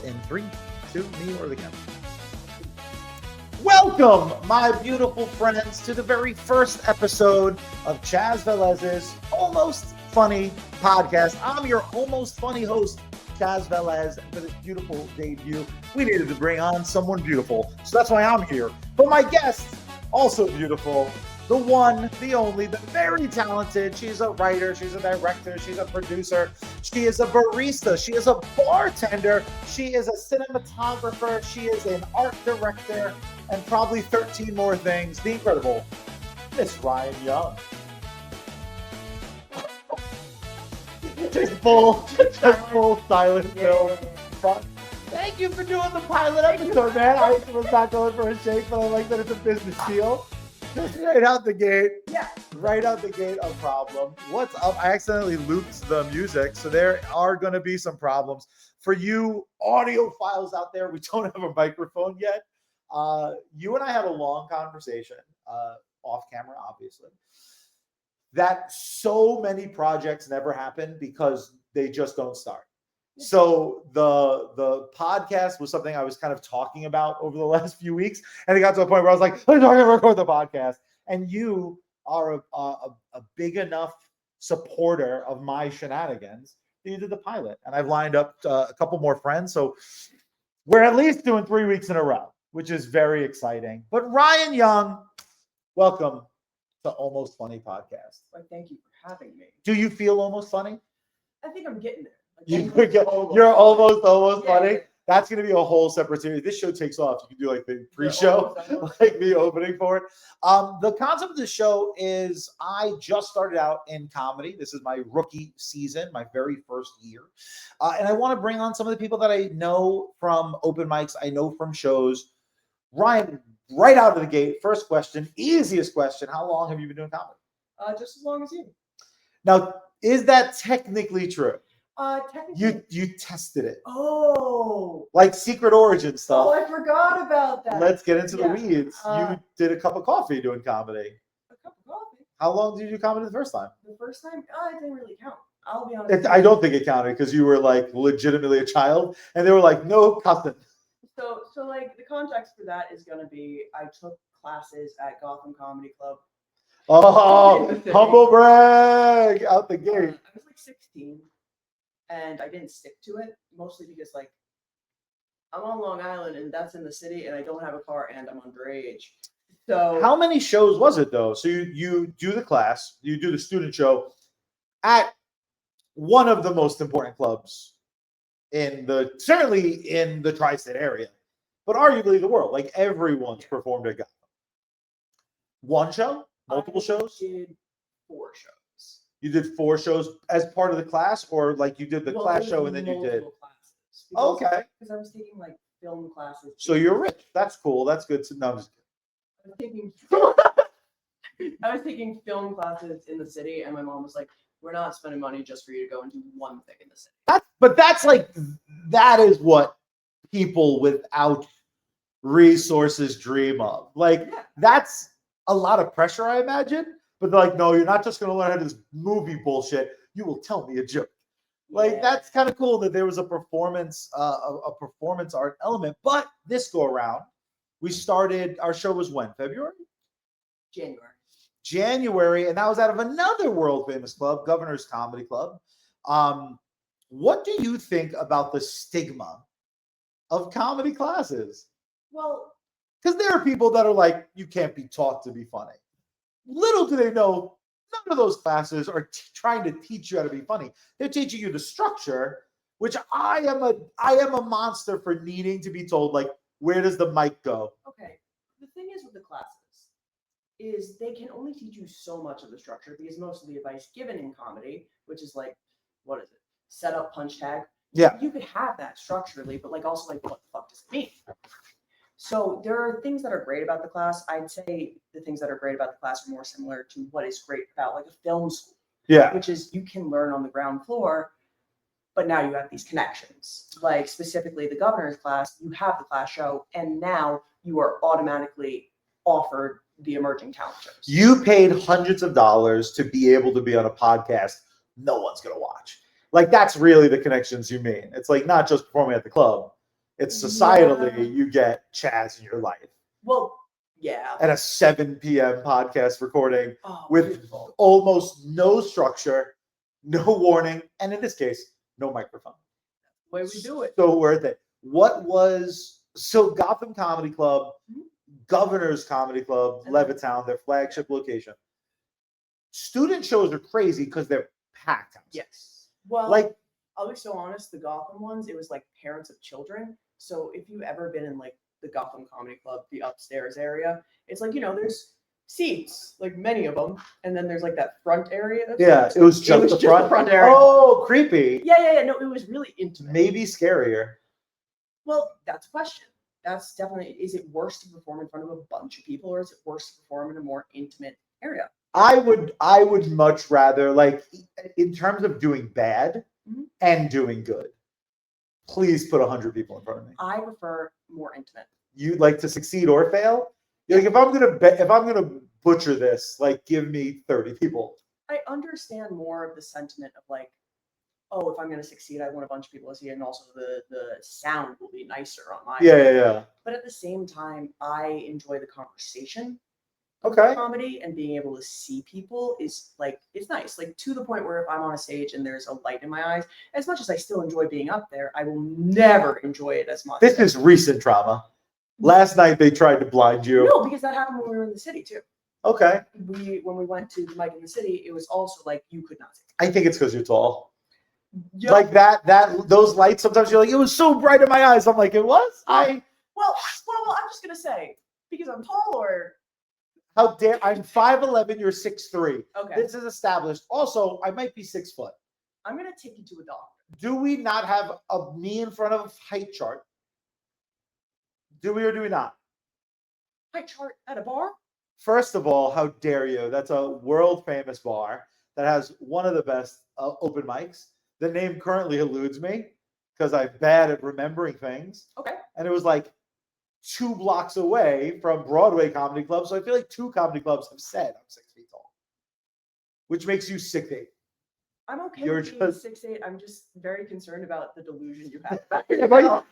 in 3, 2, me or the camera. Welcome, my beautiful friends, to the very first episode of Chaz Velez's Almost Funny podcast. I'm your almost funny host, Chaz Velez. For this beautiful debut, we needed to bring on someone beautiful, so that's why I'm here. But my guest, also beautiful, the one, the only, the very talented. She's a writer, she's a director, she's a producer, she is a barista, she is a bartender, she is a cinematographer, she is an art director, and probably 13 more things. The incredible Miss Ryan Young. just full silent film. Thank you for doing the pilot episode, man. I was not going for a shake, but I like that it's a business deal. Just right out the gate. Yeah. Right out the gate, a problem. What's up? I accidentally looped the music, so there are going to be some problems. For you audiophiles out there, we don't have a microphone yet. You and I had a long conversation, off camera, obviously, that so many projects never happen because they just don't start. So the podcast was something I was kind of talking about over the last few weeks, and it got to a point where I was like, "I'm going to record the podcast." And you are a big enough supporter of my shenanigans that you did the pilot, and I've lined up a couple more friends, so we're at least doing 3 weeks in a row, which is very exciting. But Ryan Young, welcome to Almost Funny Podcast. Well, thank you for having me. Do you feel almost funny? I think I'm getting there. You're almost funny. Yeah. That's going to be a whole separate series. This show takes off. You can do like the pre-show, like me opening for it. The concept of the show is I just started out in comedy. This is my rookie season, my very first year. And I want to bring on some of the people that I know from open mics, I know from shows. Ryan, right out of the gate, first question, easiest question. How long have you been doing comedy? Just as long as you. Now, is that technically true? Technically. You tested it. Oh. Like Secret Origin stuff. Oh, I forgot about that. Let's get into the weeds. You did a cup of coffee doing comedy. A cup of coffee? How long did you do comedy the first time? The first time? It didn't really count. I'll be honest. I don't think it counted because you were like legitimately a child, and they were like, no cussing. So like the context for that is gonna be I took classes at Gotham Comedy Club. Oh, humble brag out the gate. I was like 16. And I didn't stick to it, mostly because like I'm on Long Island and that's in the city and I don't have a car and I'm underage. So how many shows was it though? So you do the class, you do the student show at one of the most important clubs certainly in the tri-state area, but arguably the world. Like everyone's performed at Gotham. One show? Multiple shows? I did 4 shows. You did 4 shows as part of the class, or like you did the class show and then you did? Classes. Okay. Because I was taking like film classes. So you're rich. That's cool. That's good to know. I was taking film classes in the city, and my mom was like, "We're not spending money just for you to go and do one thing in the city." That is what people without resources dream of. Like that's a lot of pressure, I imagine. But they're like, no, you're not just going to learn how to do this movie bullshit. You will tell me a joke. Like that's kind of cool that there was a performance art element. But this go around, we started. Our show was when? February? January, and that was out of another world famous club, Governor's Comedy Club. What do you think about the stigma of comedy classes? Well, because there are people that are like, you can't be taught to be funny. Little do they know, none of those classes are trying to teach you how to be funny. They're teaching you the structure, which I am a monster for needing to be told, like, where does the mic go? Okay. The thing is with the classes is they can only teach you so much of the structure because most of the advice given in comedy, which is like, what is it? Set up, punch tag. Yeah. You could have that structurally, but like also like, what the fuck does it mean? So there are things that are great about the class. I'd say the things that are great about the class are more similar to what is great about like a film school. Yeah. Which is you can learn on the ground floor, but now you have these connections. Like specifically the governor's class, you have the class show, and now you are automatically offered the emerging talent shows. You paid hundreds of dollars to be able to be on a podcast no one's going to watch. Like, that's really the connections you mean. It's like not just performing at the club, It's societally, you get Chaz in your life. Well, yeah. At a 7 p.m. podcast recording with beautiful. almost no structure, no warning, and in this case, no microphone. The way we do it. So worth it. Gotham Comedy Club, Governor's Comedy Club, Levittown, their flagship location. Student shows are crazy because they're packed. Yes. Well, like, I'll be so honest, the Gotham ones, it was like parents of children. So if you've ever been in like the Gotham Comedy Club, the upstairs area, it's like, there's seats, like many of them, and then there's like that front area. Yeah, it was just the front area. Oh, creepy. Yeah. No, it was really intimate. Maybe scarier. Well, that's a question. That's definitely, is it worse to perform in front of a bunch of people, or is it worse to perform in a more intimate area? I would much rather, like, in terms of doing bad and doing good, please put 100 people in front of me. I prefer more intimate. You like to succeed or fail? Like, if I'm gonna butcher this, like, give me 30 people. I understand more of the sentiment of like, oh, if I'm gonna succeed, I want a bunch of people to see it, and also the sound will be nicer on my Yeah. But at the same time, I enjoy the conversation. Okay. Comedy and being able to see people is like, it's nice. Like, to the point where if I'm on a stage and there's a light in my eyes, as much as I still enjoy being up there, I will never enjoy it as much. This is recent trauma. Last night they tried to blind you. No, because that happened when we were in the city too. Okay. When we went to the mic in the city, it was also like you could not see. I think it's because you're tall. Yep. Like those lights, sometimes you're like, it was so bright in my eyes. I'm like, it was? Well, I'm just gonna say, because I'm tall, or how dare I'm 5'11", you're 6'3". Okay. This is established. Also, I might be 6 foot. I'm gonna take you to a doctor. Do we not have me in front of a height chart? Do we or do we not? Height chart at a bar? First of all, how dare you? That's a world famous bar that has one of the best open mics. The name currently eludes me because I'm bad at remembering things. Okay. And it was like 2 blocks away from Broadway Comedy Club. So I feel like 2 comedy clubs have said I'm 6 feet tall, which makes you 6'8". I'm okay You're with being just 6'8". I'm just very concerned about the delusion you have.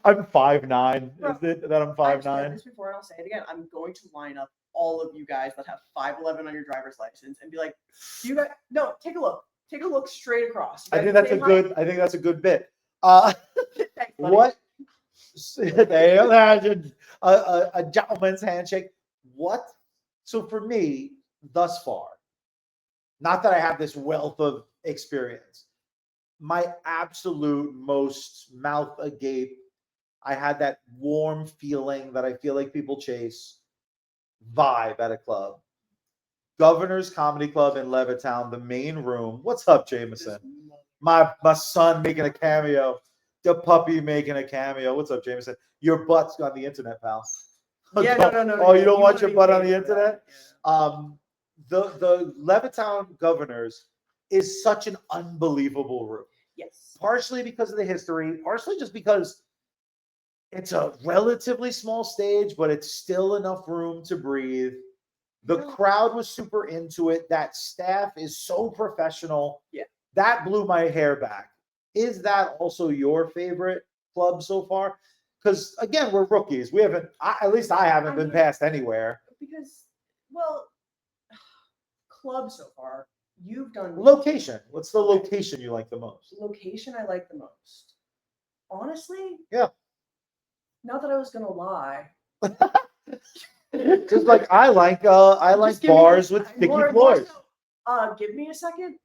I'm 5'9". Bro, Is it that I'm I've said 5'9"? this before, and I'll say it again. I'm going to line up all of you guys that have 5'11" on your driver's license and be like, "You guys, no, take a look. Take a look straight across." I think that's a good bit. Thanks, buddy. What? A gentleman's handshake. What? So for me, thus far, not that I have this wealth of experience, my absolute most mouth agape, I had that warm feeling that I feel like people chase vibe at a club. Governor's Comedy Club in Levittown, the main room. What's up, Jameson? My son making a cameo. The puppy making a cameo. What's up, Jameson? Your butt's on the internet, pal. Yeah, no. Oh, you don't want your butt on the internet? Yeah. The Levittown Governors is such an unbelievable room. Yes. Partially because of the history, partially just because it's a relatively small stage, but it's still enough room to breathe. The crowd was super into it. That staff is so professional. Yeah. That blew my hair back. Is that also your favorite club so far? Because again, we're rookies. We haven't, at least I haven't been past anywhere. Because, well, club so far, you've done location. What's the location you like the most? Location I like the most. Honestly, yeah. Not that I was gonna lie. Just like I like bars with sticky floors. Give me a second.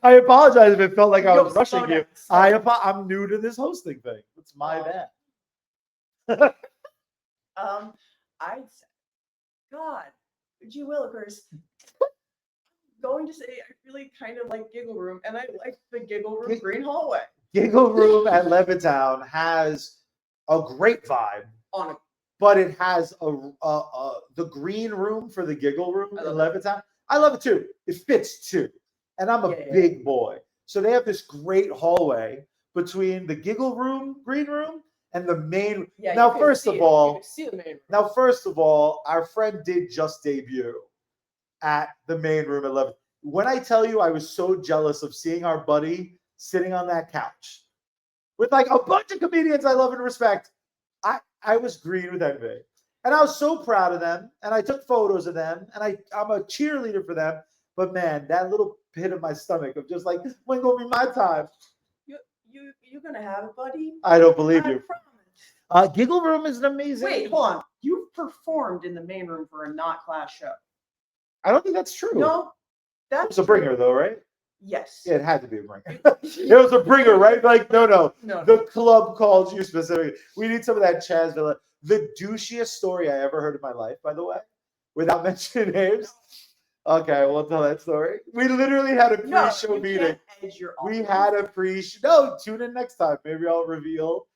I apologize if it felt like I was rushing you. I'm new to this hosting thing. It's my bad. I'd say, God, gee willikers. Going to say I really kind of like Giggle Room, and I like the Giggle Room Green Hallway. Giggle Room at Levittown has a great vibe, but it has the green room for the Giggle Room in Levittown. I love it too. It fits too, and I'm a big boy, so they have this great hallway between the Giggle Room, green room, and the main. Yeah, now, first of all, room. Our friend did just debut at the main room at 11. When I tell you I was so jealous of seeing our buddy sitting on that couch, with like a bunch of comedians I love and respect. I was green with envy. And I was so proud of them. And I took photos of them. And I'm a cheerleader for them. But man, that little pit in my stomach of just like, when gonna be my time? You're gonna have it, buddy. I don't believe you. Promise. Giggle Room is an amazing. Wait, hold on. You've performed in the main room for a not class show. I don't think that's true. No, that's It's a bringer though, right? Yes. Yeah, it had to be a bringer. It was a bringer, right? Like, no. The club called you specifically. We need some of that Chaz Velez. The douchiest story I ever heard in my life, by the way, without mentioning names. Okay, we'll tell that story. We literally had a pre-show meeting. We had a pre-show. No, tune in next time. Maybe I'll reveal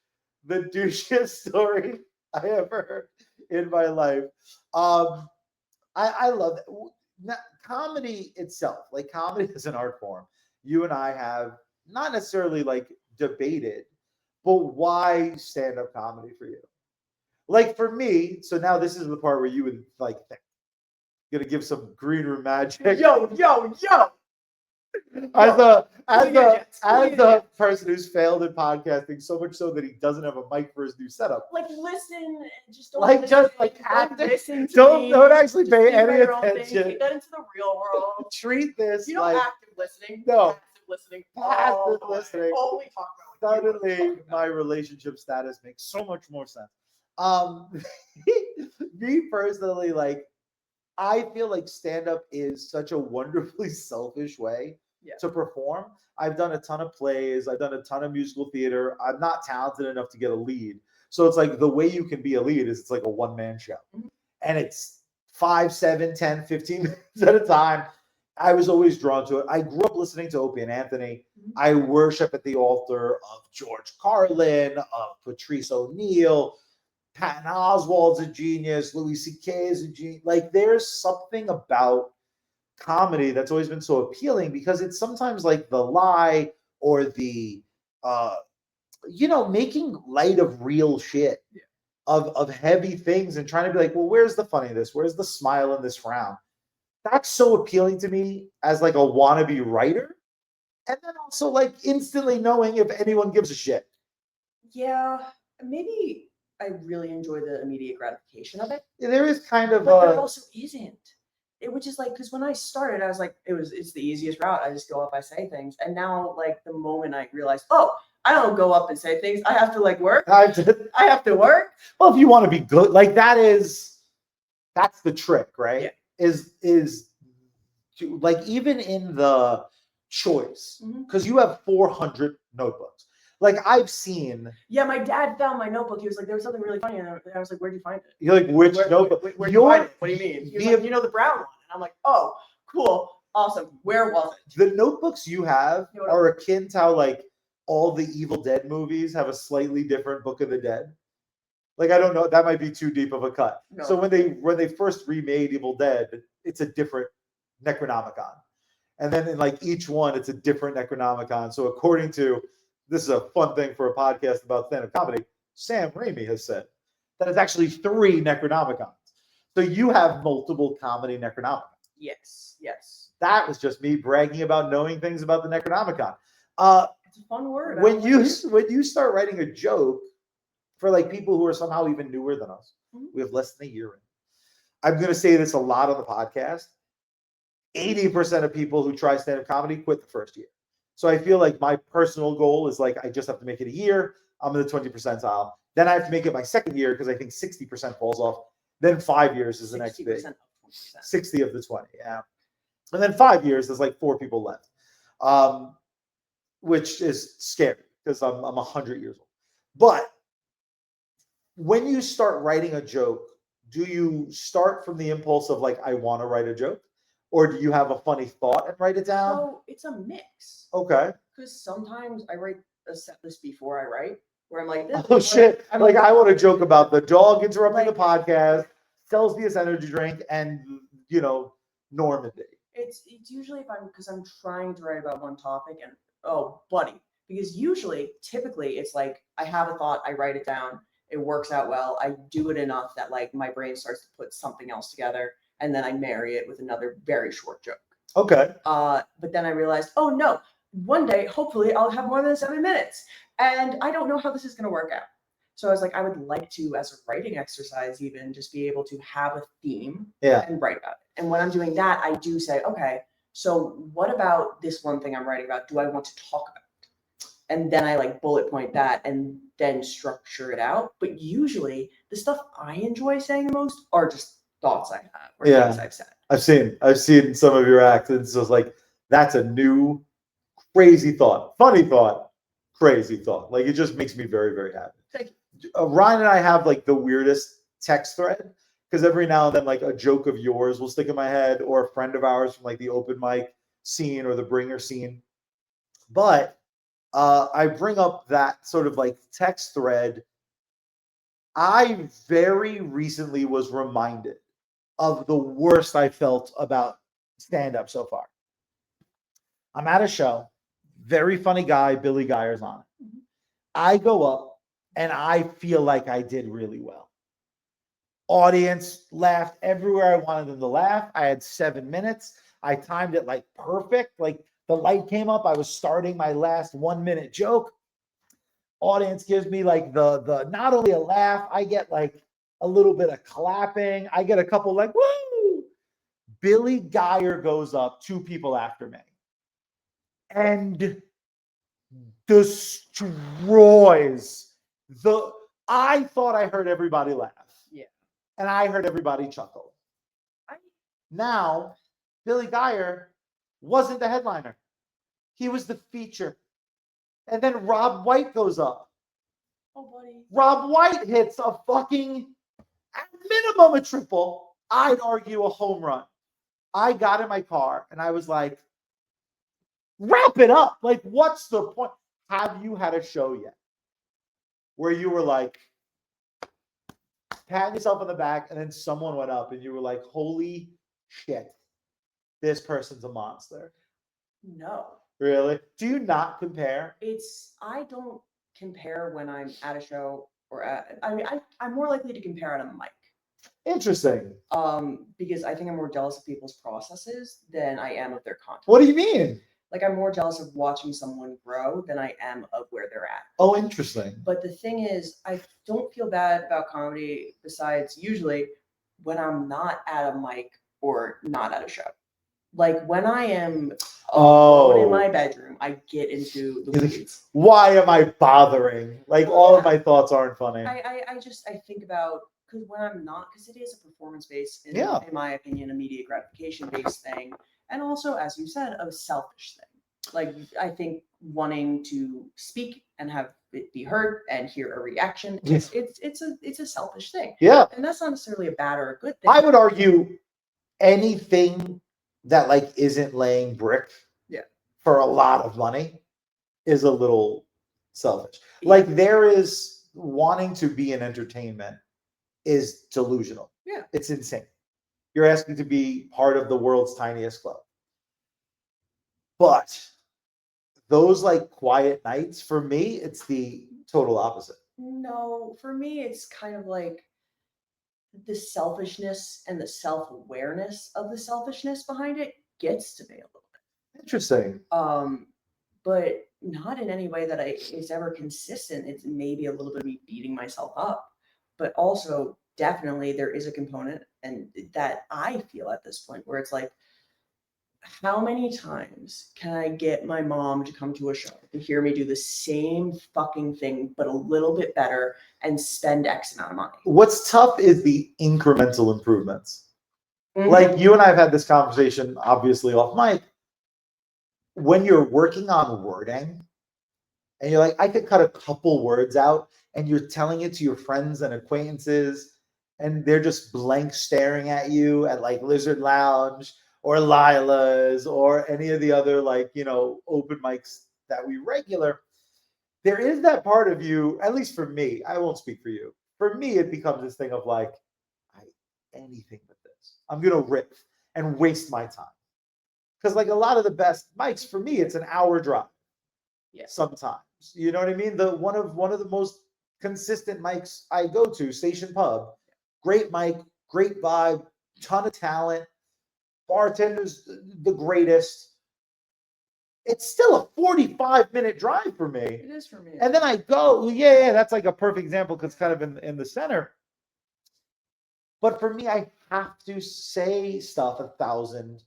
the douchiest story I ever heard in my life. I love that. Comedy itself, like comedy is an art form. You and I have not necessarily like debated, but why stand-up comedy for you? Like for me, so now this is the part where you would like think. Gonna give some green room magic. Yo. As a person who's failed at podcasting so much so that he doesn't have a mic for his new setup. Like listen and just don't like listen. just like acting. Don't Don't actually pay any attention. Take that into the real world. Treat this like active listening. Passive listening. Passive listening. Only talk about suddenly my relationship status makes so much more sense. Me personally, like I feel like stand-up is such a wonderfully selfish way to perform. I've done a ton of plays. I've done a ton of musical theater. I'm not talented enough to get a lead. So it's like the way you can be a lead is it's like a one-man show. Mm-hmm. And it's 5, 7, 10, 15 minutes at a time. I was always drawn to it. I grew up listening to Opie and Anthony. Mm-hmm. I worship at the altar of George Carlin, of Patrice O'Neill. Patton Oswalt's a genius. Louis C.K. is a genius. Like, there's something about comedy that's always been so appealing because it's sometimes like the lie or the, making light of real shit, of heavy things and trying to be like, well, where's the funny in this? Where's the smile in this frown? That's so appealing to me as like a wannabe writer. And then also like instantly knowing if anyone gives a shit. Yeah, maybe I really enjoy the immediate gratification of it. Yeah, there is kind of, but there also isn't. Which is like, because when I started, I was like, it's the easiest route. I just go up, I say things, and now like the moment I realized, I don't go up and say things. I have to like work. I have to work. Well, if you want to be good, like that's the trick, right? Yeah. Is to, like even in the choice, because you have 400 notebooks. Like I've seen. Yeah, my dad found my notebook. He was like, there was something really funny. And I was like, where'd you find it? You're like, which notebook? Where'd you find it? What do you mean? He was like, the brown one. And I'm like, oh, cool. Awesome. Where was it? The notebooks you have are akin to how like all the Evil Dead movies have a slightly different Book of the Dead. Like, I don't know. That might be too deep of a cut. No. So when they first remade Evil Dead, it's a different Necronomicon. And then in like each one, it's a different Necronomicon. So according to, this is a fun thing for a podcast about stand-up comedy, Sam Raimi has said that it's actually 3 Necronomicons. So you have multiple comedy Necronomicons. Yes. That was just me bragging about knowing things about the Necronomicon. It's a fun word. When you start writing a joke for like people who are somehow even newer than us, we have less than a year in. I'm going to say this a lot on the podcast. 80% of people who try stand-up comedy quit the first year. So I feel like my personal goal is like, I just have to make it a year. I'm in the 20th percentile. Then I have to make it my second year because I think 60% falls off. Then 5 years is the next big. 60 of the 20, yeah. And then 5 years, there's like 4 people left, which is scary because I'm 100 years old. But when you start writing a joke, do you start from the impulse of like, I want to write a joke? Or do you have a funny thought and write it down? So it's a mix. Okay. Because sometimes I write a set list before I write, where I'm like, oh shit! I want to joke about the dog interrupting the podcast, Celsius energy drink, and Normandy. It's usually because I'm trying to write about one topic, and buddy, because typically it's like I have a thought, I write it down, it works out well, I do it enough that like my brain starts to put something else together. And then I marry it with another very short joke. Okay. But then I realized, oh no, one day, hopefully I'll have more than 7 minutes. And I don't know how this is going to work out. So I was like, I would like to, as a writing exercise, even just be able to have a theme and write about it. And when I'm doing that, I do say, okay, so what about this one thing I'm writing about? Do I want to talk about? And then I like bullet point that and then structure it out. But usually the stuff I enjoy saying the most are just thoughts I have or things I've said. I've seen some of your acts. It's just like, that's a new crazy thought, funny thought, crazy thought. Like, it just makes me very, very happy. Thank you. Ryan and I have like the weirdest text thread, because every now and then like a joke of yours will stick in my head, or a friend of ours from like the open mic scene or the bringer scene. But I bring up that sort of like text thread. I very recently was reminded of the worst I felt about stand-up so far. I'm at a show, very funny guy, Billy Geyer's on it. I go up and I feel like I did really well. Audience laughed everywhere I wanted them to laugh. I had 7 minutes. I timed it like perfect. Like the light came up, I was starting my last 1 minute joke. Audience gives me like the not only a laugh, I get like a little bit of clapping. I get a couple like, woo! Billy Geyer goes up, 2 people after me, and destroys I thought I heard everybody laugh. Yeah. And I heard everybody chuckle. Now, Billy Geyer wasn't the headliner. He was the feature. And then Rob White goes up. Oh, buddy. Rob White hits a fucking, at minimum, a triple. I'd argue a home run. I got in my car and I was like, wrap it up. Like, what's the point? Have you had a show yet where you were like, patting yourself on the back, and then someone went up and you were like, holy shit, this person's a monster? No. Really? Do you not compare? I don't compare when I'm at a show or I'm more likely to compare at a mic. Interesting. Because I think I'm more jealous of people's processes than I am of their content. What do you mean? Like, I'm more jealous of watching someone grow than I am of where they're at. Oh, interesting. But the thing is, I don't feel bad about comedy, besides usually when I'm not at a mic or not at a show. Like, when I am alone in my bedroom, I get into the weeds. Why am I bothering? Like, all of my thoughts aren't funny. I think about, because when I'm not, because it is a performance-based, in my opinion, immediate gratification-based thing. And also, as you said, a selfish thing. Like, I think wanting to speak and have it be heard and hear a reaction, it's a selfish thing. Yeah. And that's not necessarily a bad or a good thing. I would argue anything that like isn't laying brick for a lot of money is a little selfish. Yeah. Like, there is wanting to be in entertainment is delusional. Yeah. It's insane. You're asking to be part of the world's tiniest club. But those like quiet nights, for me, it's the total opposite. No, for me, it's kind of like the selfishness and the self-awareness of the selfishness behind it gets to me a little bit. Interesting. But not in any way that is ever consistent. It's maybe a little bit of me beating myself up, but also definitely there is a component and that I feel at this point where it's like, how many times can I get my mom to come to a show to hear me do the same fucking thing, but a little bit better and spend X amount of money? What's tough is the incremental improvements. Mm-hmm. Like, you and I have had this conversation, obviously off mic. When you're working on wording and you're like, I could cut a couple words out, and you're telling it to your friends and acquaintances, and they're just blank staring at you at like Lizard Lounge or Lila's or any of the other like, open mics that we regular. There is that part of you, at least for me, I won't speak for you. For me, it becomes this thing of like, anything but this. I'm going to rip and waste my time. Because like a lot of the best mics, for me, it's an hour drive. Yeah. Sometimes. You know what I mean? One of the most consistent mics I go to, Station Pub. Great mic, great vibe, ton of talent. Bartenders, the greatest. it's still a 45-minute drive for me. It is for me. And then I go, yeah, that's like a perfect example because it's kind of in the center. But for me, I have to say stuff 1,000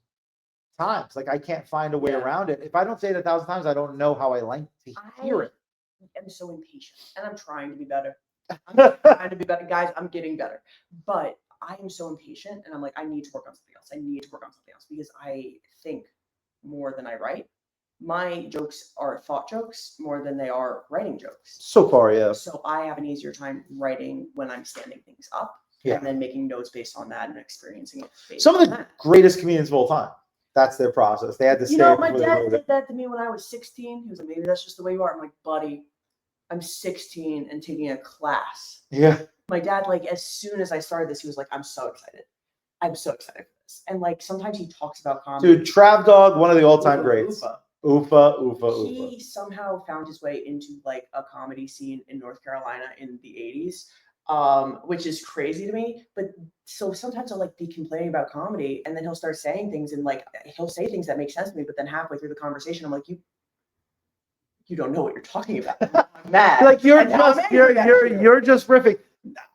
times. Like I can't find a way around it. If I don't say it 1,000 times, I don't know how I like to hear it. I'm so impatient, and I'm trying to be better. Guys. I'm getting better, but I am so impatient, and I'm like, I need to work on something else. I need to work on something else because I think more than I write. My jokes are thought jokes more than they are writing jokes. So far, yeah. So I have an easier time writing when I'm standing things up. Yeah. And then making notes based on that and experiencing it. Some of the greatest comedians of all time. That's their process. They had to stay. My dad did that to me when I was 16. He was like, maybe that's just the way you are. I'm like, buddy, I'm 16 and taking a class. Yeah. My dad, like, as soon as I started this, he was like, I'm so excited. I'm so excited for this. And like, sometimes he talks about comedy. Dude, Trav Dog, one of the all-time greats. Oofa. He somehow found his way into like a comedy scene in North Carolina in the 80s. Which is crazy to me, but so sometimes I'll like be complaining about comedy and then he'll start saying things and like he'll say things that make sense to me, but then halfway through the conversation I'm like, you don't know what you're talking about. I'm mad. Like you're just riffing.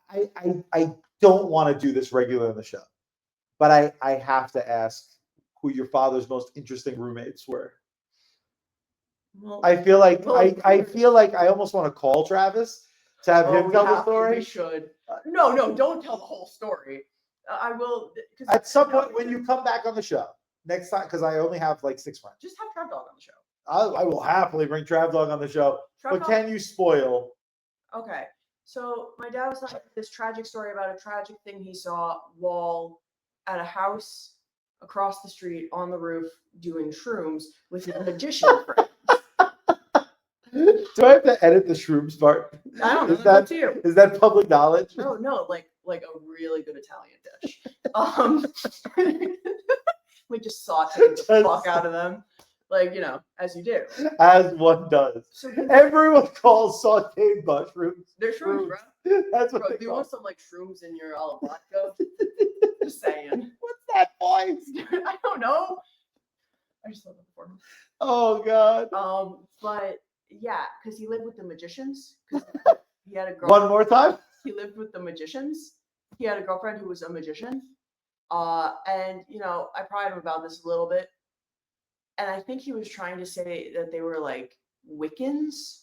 I don't want to do this regular in the show, but I have to ask who your father's most interesting roommates were. Well, I feel like I almost want to call Travis to have him tell the story. We should. No, don't tell the whole story. I will. At some point when you come back on the show next time, because I only have like 6 friends. Just have Trav Dog on the show. I will happily bring Trav Dog on the show. But can you spoil? Okay. So my dad was telling this tragic story about a tragic thing he saw while at a house across the street on the roof doing shrooms with a magician friend. Do I have to edit the shrooms part? I don't know. It's up to you. Is that public knowledge? No, like a really good Italian dish. We just saute the fuck out of them, like as you do. As one does. So everyone calls sauteed mushrooms. They're shrooms, bro. That's what do you want some like shrooms in your vodka? Just saying. What's that voice? I don't know. I just love it for him. Oh God. But. Yeah, because he lived with the magicians. He had a girlfriend. One more time? He lived with the magicians. He had a girlfriend who was a magician. And, I pried him about this a little bit. And I think he was trying to say that they were like Wiccans.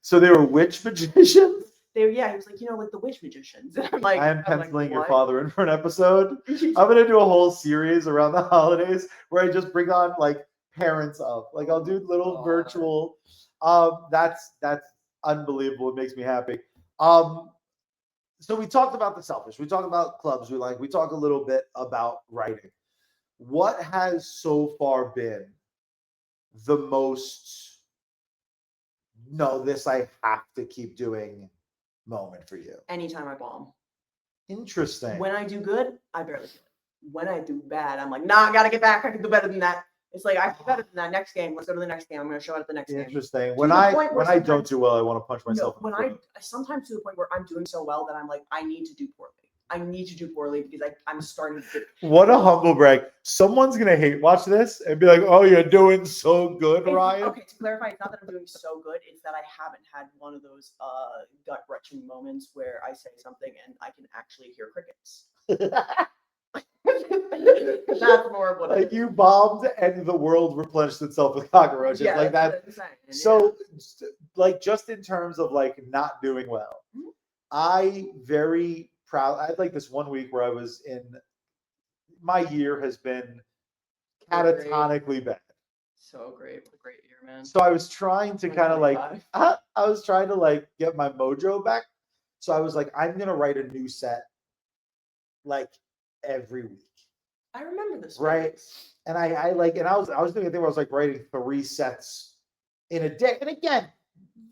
So they were witch magicians? He was like, like the witch magicians. And I'm like, I am penciling your father in for an episode. I'm going to do a whole series around the holidays where I just bring on like parents of, like I'll do little virtual. That's unbelievable. It makes me happy. So we talked about the selfish. We talked about clubs. We talk a little bit about writing. What has so far been the most, no, this I have to keep doing moment for you? Anytime I bomb. Interesting. When I do good, I barely feel it. When I do bad, I'm like, nah, I gotta get back. I can do better than that. It's like, I can do better than that next game. Let's go to the next game. I'm going to show it at the next game. Interesting. When I don't do well, I want to punch myself. Sometimes to the point where I'm doing so well that I'm like, I need to do poorly. I need to do poorly because I'm starting to. What a humble brag. Someone's going to watch this and be like, oh, you're doing so good, Ryan. Okay, to clarify, it's not that I'm doing so good. It's that I haven't had one of those gut-wrenching moments where I say something and I can actually hear crickets. That's more of what like you bombed and the world replenished itself with cockroaches like that. So like just in terms of like not doing well, I very proud. I had like this 1 week where I was my year has been catatonically bad. So great. What a great year, man. So I was trying to kind of like, I was trying to like get my mojo back. So I was like, I'm going to write a new set like every week. I remember this. Right. And I was doing a thing where I was like writing 3 sets in a day. And again,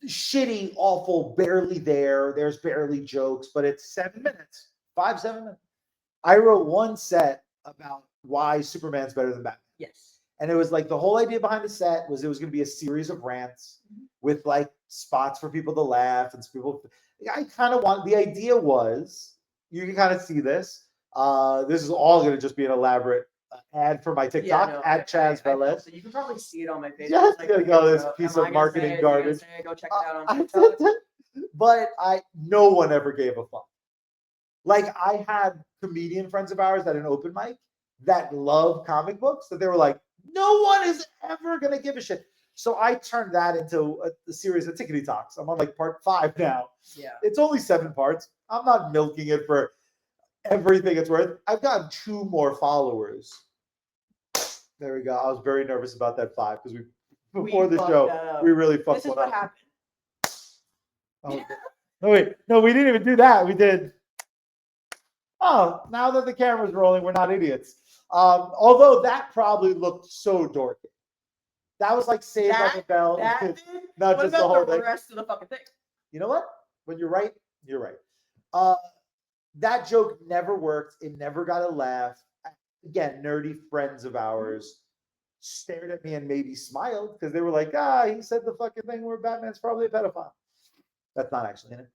shitty, awful, barely there. There's barely jokes, but it's 7 minutes, 7 minutes. I wrote 1 set about why Superman's better than Batman. Yes. And it was like the whole idea behind the set was it was going to be a series of rants with like spots for people to laugh and people. I kind of the idea was, you can kind of see this. This is all going to just be an elaborate ad for my TikTok at Chaz Velez. So you can probably see it on my page. Just gonna go this piece of marketing garbage. Go check it out on TikTok. But no one ever gave a fuck. Like I had comedian friends of ours at an open mic that love comic books that they were like, no one is ever gonna give a shit. So I turned that into a series of Tickety Talks. I'm on like part 5 now. Yeah. It's only 7 parts. I'm not milking it for everything it's worth. I've gotten 2 more followers. There we go. I was very nervous about that 5 because before the show we really fucked one up. This is what happened. Oh, no, wait. No, we didn't even do that. We did. Oh, now that the camera's rolling, we're not idiots. Although that probably looked so dorky. That was like Saved by the Bell. Not just the whole thing. The rest of the fucking thing. You know what? When you're right, you're right. That joke never worked. It never got a laugh. Again, nerdy friends of ours stared at me and maybe smiled because they were like, he said the fucking thing where Batman's probably a pedophile. That's not actually in it.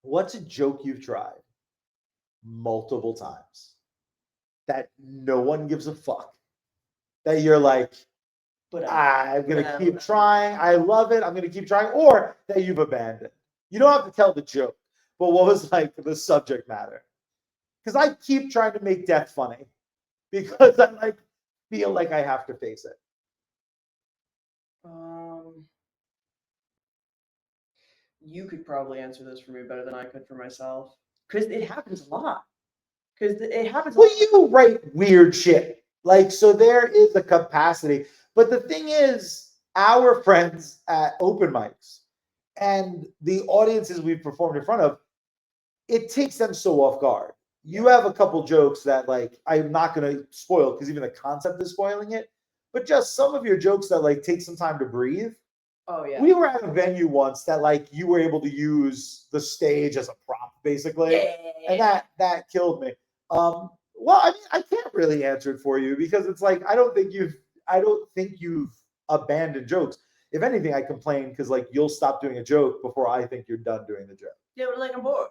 What's a joke you've tried multiple times that no one gives a fuck? That you're like, but I'm going to keep trying. I love it. I'm going to keep trying. Or that you've abandoned. You don't have to tell the joke. But what was like the subject matter? Because I keep trying to make death funny. Because I feel like I have to face it. You could probably answer this for me better than I could for myself. Because it happens a lot. Because it happens a lot. Well, you write weird shit. Like, so there is a capacity. But the thing is, our friends at open mics and the audiences we've performed in front of, it takes them so off guard. You have a couple jokes that, like, I'm not going to spoil because even the concept is spoiling it. But just some of your jokes that, like, take some time to breathe. Oh, yeah. We were at a venue once that, like, you were able to use the stage as a prop, basically. Yeah. And that killed me. Well, I mean, I can't really answer it for you because it's like, I don't think you've abandoned jokes. If anything, I complain because, like, you'll stop doing a joke before I think you're done doing the joke. Yeah, we're like, I'm bored.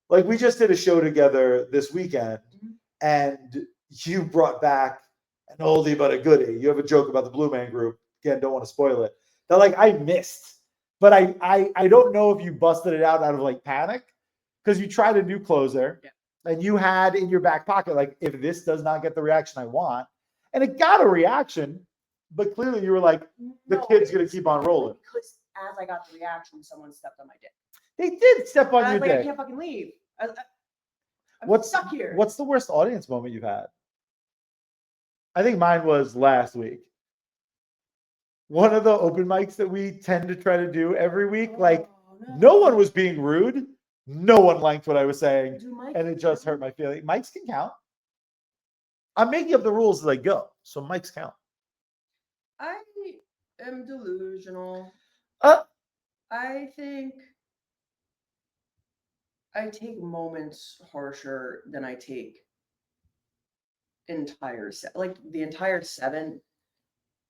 Like, we just did a show together this weekend, and you brought back an oldie but a goodie. You have a joke about the Blue Man Group. Again, don't want to spoil it. That, like, I missed. But I don't know if you busted it out of, like, panic because you tried a new closer. Yeah. And you had in your back pocket, like, if this does not get the reaction I want, and it got a reaction, but clearly you were like, the kid's going to keep on rolling. Because as I got the reaction, someone stepped on my dick. They did step on your dick. I can't fucking leave. I'm stuck here. What's the worst audience moment you've had? I think mine was last week. One of the open mics that we tend to try to do every week, no one was being rude. No one liked what I was saying, and it just hurt my feeling. Mics can count. I'm making up the rules as I go, so mics count. I am delusional. I think I take moments harsher than I take entire like the entire 7.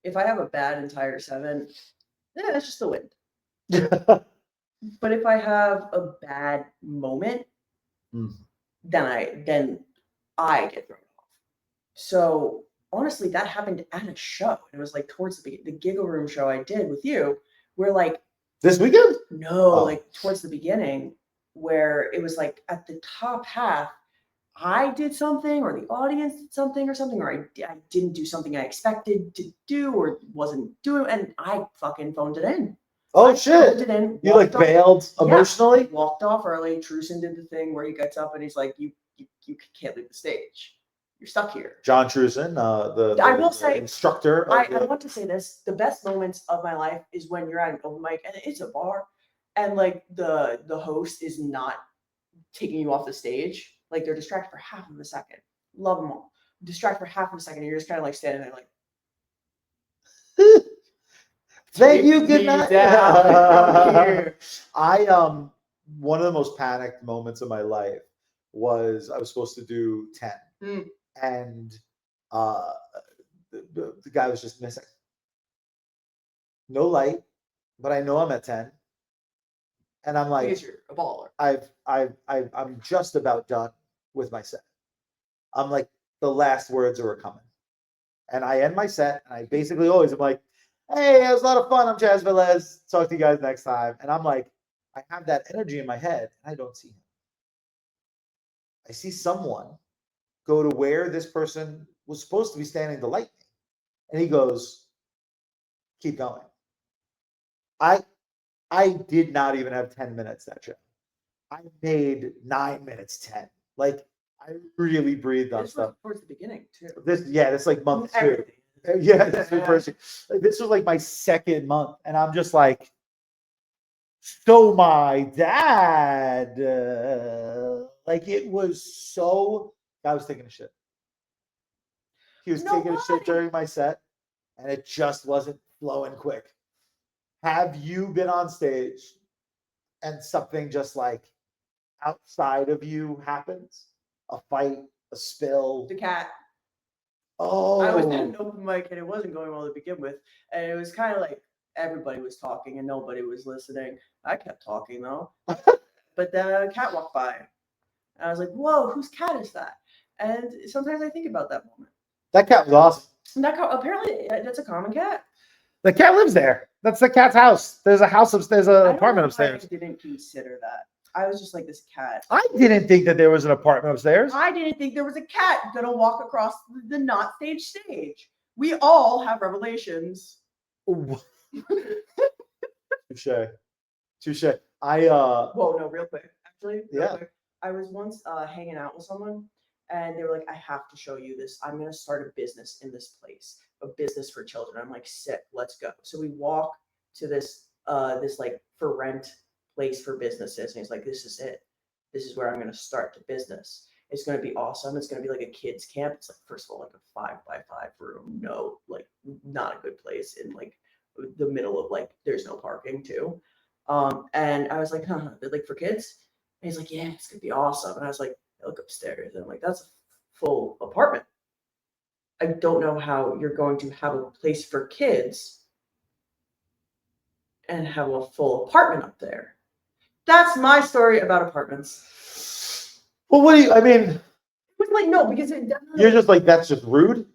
If I have a bad entire 7, that's just the wind. But if I have a bad moment, then I get thrown off. So honestly, that happened at a show. It was like towards the Giggle Room show I did with you, where like this weekend? No, like towards the beginning, where it was like at the top half, I did something, or the audience did something, or I didn't do something I expected to do, or wasn't doing, and I fucking phoned it in. Oh, shit. You like bailed emotionally? Yeah, walked off early. Truson did the thing where he gets up and he's like, you can't leave the stage. You're stuck here. John Truson, I will say, instructor. I want to say this. The best moments of my life is when you're at an open mic and it's a bar and like the host is not taking you off the stage. Like they're distracted for half of a second. Love them all. Distract for half of a second and you're just kind of like standing there like, thank you, good night. One of the most panicked moments of my life was I was supposed to do 10. And the guy was just missing. No light, but I know I'm at 10. And I'm like, you're a baller. I'm just about done with my set. I'm like, the last words are coming. And I end my set, and I basically always am like, hey, it was a lot of fun. I'm Chaz Velez. Talk to you guys next time. And I'm like, I have that energy in my head, and I don't see him. I see someone go to where this person was supposed to be standing to light me. And he goes, keep going. I did not even have 10 minutes that show. I made 9 minutes 10. Like, I really breathed on This stuff. was towards the beginning too. This like month 2. Everything. Yeah, this was first. This was like my second month, and I'm just like, so my dad, like it was so. I was taking a shit. He was taking a shit during my set, and it just wasn't flowing quick. Have you been on stage and something just like outside of you happens? A fight, a spill. The cat. Oh, I was at an open mic and it wasn't going well to begin with, and it was kind of like everybody was talking and nobody was listening. I kept talking though, but the cat walked by, and I was like, "Whoa, whose cat is that?" And sometimes I think about that moment. That cat was awesome. And that cat, apparently, that's a common cat. The cat lives there. That's the cat's house. There's a house upstairs. There's an apartment upstairs. I didn't consider that. I was just like, this cat. I didn't think that there was an apartment upstairs. I didn't think there was a cat gonna walk across the not stage. We all have revelations. Touche. Well, no, real quick. Actually, real quick. I was once hanging out with someone, and they were like, I have to show you this. I'm gonna start a business in this place, a business for children. I'm like, sick, let's go. So we walk to this like for rent place for businesses, and he's like, this is it. This is where I'm gonna start the business. It's gonna be awesome. It's gonna be like a kids camp. It's like, first of all, like a 5x5 room. No, like not a good place in like the middle of like there's no parking too. And I was like, huh, like for kids? And he's like, yeah, it's gonna be awesome. And I was like, I look upstairs and I'm like, that's a full apartment. I don't know how you're going to have a place for kids and have a full apartment up there. That's my story about apartments. Well, what do you? I mean, it was like no, because it definitely. You're just like that's just rude.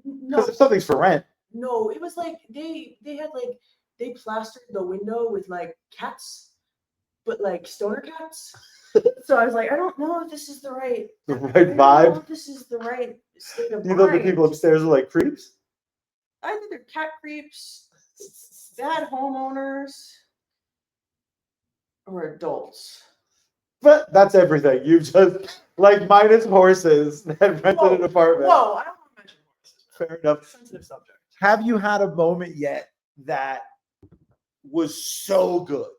No, because if something's for rent. No, it was like they had like they plastered the window with like cats, but like stoner cats. So I was like, I don't know if this is the right vibe. Know if this is the right state of mind. You know the people upstairs are like creeps? I think they're cat creeps, bad homeowners, or adults. But that's everything. You just like minus horses that rented an apartment. Whoa, I don't want to mention horses. Fair enough. Sensitive subject. Have you had a moment yet that was so good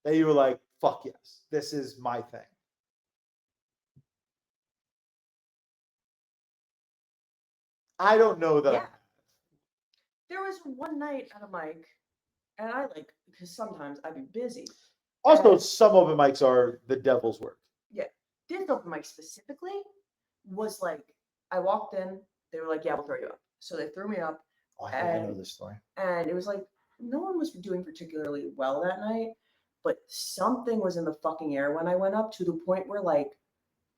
that you were like, fuck yes, this is my thing? I don't know that. Yeah. There was one night at a mic, and I like, because sometimes I'd be busy. Also, some open mics are the devil's work. Yeah. This open mic specifically was like, I walked in, they were like, yeah, we'll throw you up. So they threw me up. Oh, I think I know this story. And it was like, no one was doing particularly well that night, but something was in the fucking air when I went up, to the point where like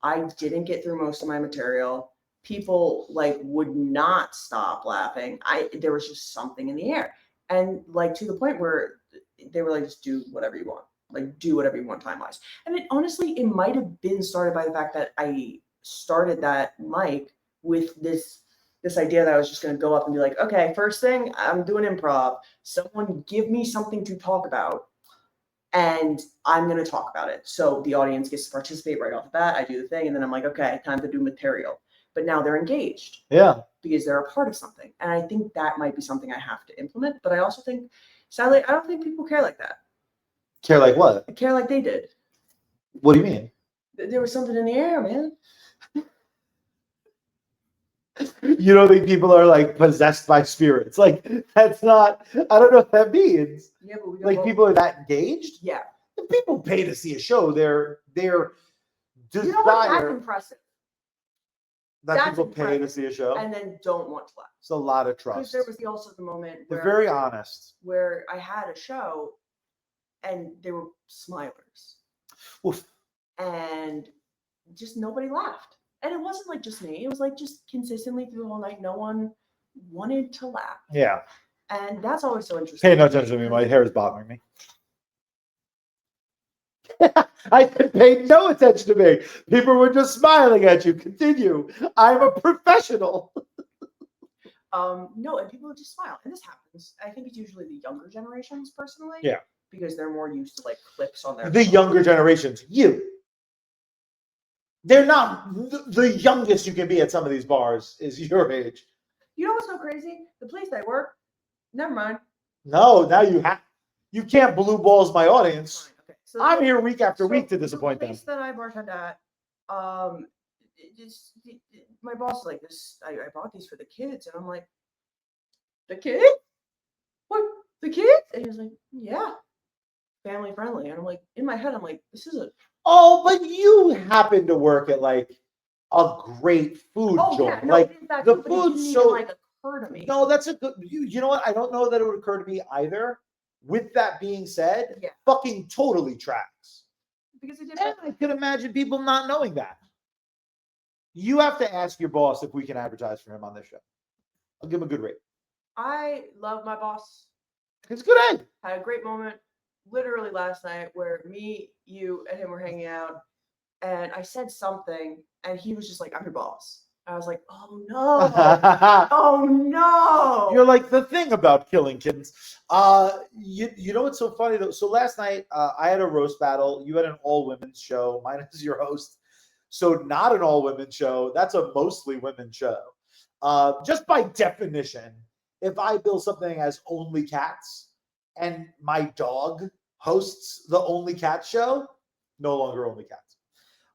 I didn't get through most of my material. People like would not stop laughing. There was just something in the air. And like to the point where they were like, just do whatever you want. Like do whatever you want time-wise. And it might have been started by the fact that I started that mic with this idea that I was just going to go up and be like, okay, first thing, I'm doing improv. Someone give me something to talk about, and I'm going to talk about it. So the audience gets to participate right off the bat. I do the thing, and then I'm like, okay, time to do material. But now they're engaged. Yeah. Because they're a part of something. And I think that might be something I have to implement. But I also think, sadly, I don't think people care like that. Care like what? I care like they did. What do you mean? There was something in the air, man. You don't think people are like possessed by spirits? Like that's not. I don't know what that means. Yeah, but like people are that engaged. Yeah. If people pay to see a show. Their desire. You know what? That's impressive. That people pay to see a show and then don't want to laugh. It's a lot of trust. Because there was also the moment where they're very honest. Where I had a show, and they were smilers. Oof. And just nobody laughed. And it wasn't like just me. It was like just consistently through the whole night. No one wanted to laugh. Yeah. And that's always so interesting. Pay no attention to me. My hair is bothering me. I said, pay no attention to me. People were just smiling at you. Continue. I'm a professional. No, and people just smile, and this happens. I think it's usually the younger generations, personally. Yeah. Because they're more used to like clips on their. The younger generations, they're not the youngest you can be at some of these bars is your age. You know what's so crazy? The place I work. Never mind. No, now you can't blue balls my audience. Fine, okay. So I'm here week after week to disappoint them. The place that I bartend at, my boss is like this. I bought these for the kids, and I'm like, the kids? What? The kids? And he was like, yeah, family friendly. And I'm like, in my head, I'm like, this is a. Oh, but you happen to work at like a great food joint. Yeah, no, like in fact, the it food's didn't so. even, like, occur to me. No, that's a good. You know what? I don't know that it would occur to me either. With that being said, fucking totally tracks. Because it did. And I could imagine people not knowing that. You have to ask your boss if we can advertise for him on this show. I'll give him a good rate. I love my boss. It's a good egg. Had a great moment literally last night where me, you, and him were hanging out, and I said something, and he was just like, I'm your boss. I was like, oh no. Oh no. You're like the thing about killing kittens. You know what's so funny though? So last night I had a roast battle. You had an all-women's show. Mine is your host. So not an all-women show. That's a mostly women show. Just by definition, if I bill something as only cats and my dog hosts the only cat show, no longer only cats.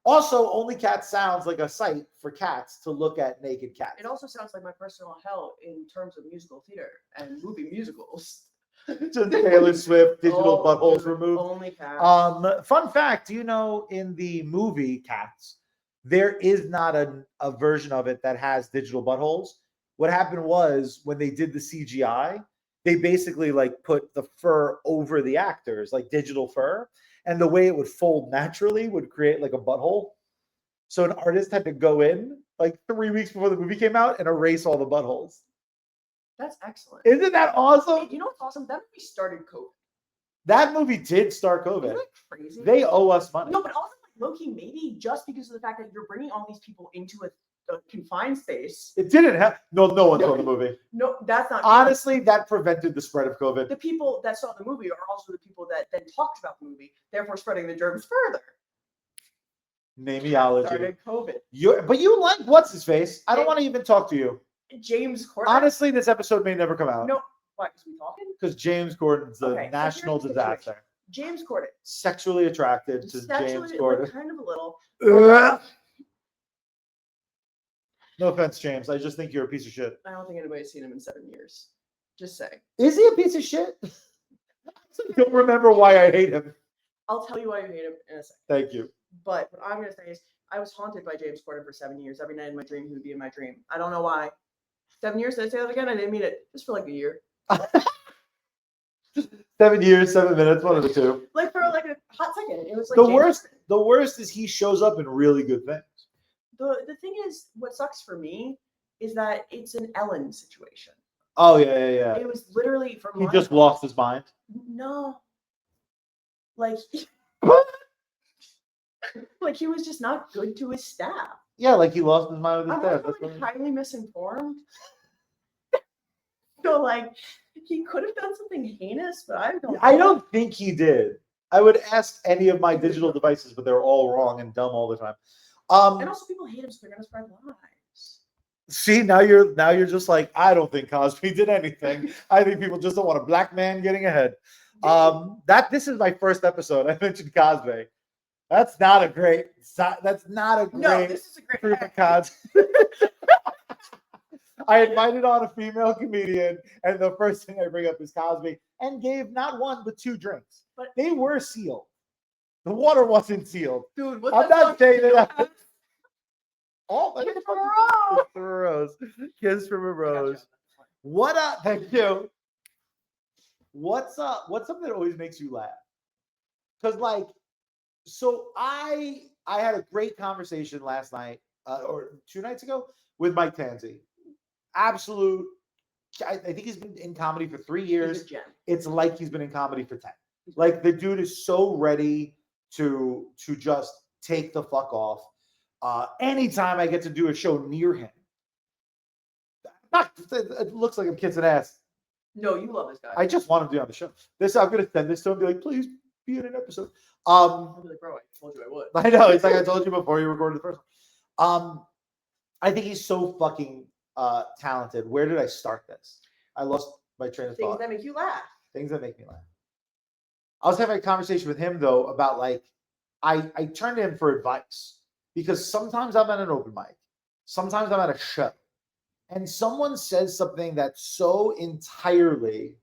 Also, only cats sounds like a site for cats to look at naked cats. It also sounds like my personal hell in terms of musical theater and movie musicals. Just Taylor Swift, digital buttholes removed. Only cats. Fun fact, do you know in the movie Cats, there is not a version of it that has digital buttholes. What happened was when they did the CGI, they basically like put the fur over the actors, like digital fur. And the way it would fold naturally would create like a butthole. So an artist had to go in like 3 weeks before the movie came out and erase all the buttholes. That's excellent. Isn't that awesome? You know what's awesome? That movie started COVID. That movie did start COVID. Isn't that crazy? They owe us money. No, but also like low-key, maybe just because of the fact that you're bringing all these people into a confined space. It didn't have no one saw the movie. No, that's not honestly true. That prevented the spread of COVID. The people that saw the movie are also the people that then talked about the movie, therefore spreading the germs further. Nameology. Started COVID. But you like what's his face? I don't want to even talk to you. James Corden. Honestly, this episode may never come out. No, why? Because we talking? Because James Corden's a national disaster. James Corden. Sexually attracted to James Corden. Like, kind of a little. No offense, James. I just think you're a piece of shit. I don't think anybody's seen him in 7 years. Just saying. Is he a piece of shit? I don't remember why I hate him. I'll tell you why you hate him in a second. Thank you. But what I'm going to say is I was haunted by James Corden for 7 years. Every night in my dream, he would be in my dream. I don't know why. 7 years? Did I say that again? I didn't mean it. Just for like a year. 7 years, 7 minutes, one of the two. Like for like a hot second. It was like the worst is he shows up in really good things. The thing is, what sucks for me is that it's an Ellen situation. Oh yeah. It was literally from. He just lost his mind. No. Like. Like he was just not good to his staff. Yeah, like he lost his mind with his staff. I'm like highly misinformed. So like he could have done something heinous, but I don't think he did. I would ask any of my digital devices, but they're all wrong and dumb all the time. And also people hate him, so they're gonna spread lies. See, now you're just like, I don't think Cosby did anything. I think people just don't want a black man getting ahead. This is my first episode. I mentioned Cosby. That's not a great. No, this is a great proof of Cosby. I invited on a female comedian, and the first thing I bring up is Cosby, and gave not one but 2 drinks. But they were sealed. The water wasn't sealed. Dude, what's I'm not saying that. Oh, Kiss from a Rose. Kiss from a Rose. What up? Thank you. What's up? What's something that always makes you laugh? Because so I had a great conversation last night or 2 nights ago with Mike Tanzi. Absolute I think he's been in comedy for 3 He's years. a gem. It's like he's been in comedy for 10. Like the dude is so ready to just take the fuck off. Anytime I get to do a show near him, it looks like I'm kissing ass. No, you love this guy. I just want him to be on the show. I'm gonna send this to him and be like, please be in an episode. I'll be like, bro, I told you I would. I know, it's like I told you before you recorded the first one. I think he's so fucking talented. Where did I start this? I lost my train of Things thought. that make you laugh. Things that make me laugh. I was having a conversation with him though about like I turned to him for advice because sometimes I'm at an open mic, sometimes I'm at a show, and someone says something that's so entirely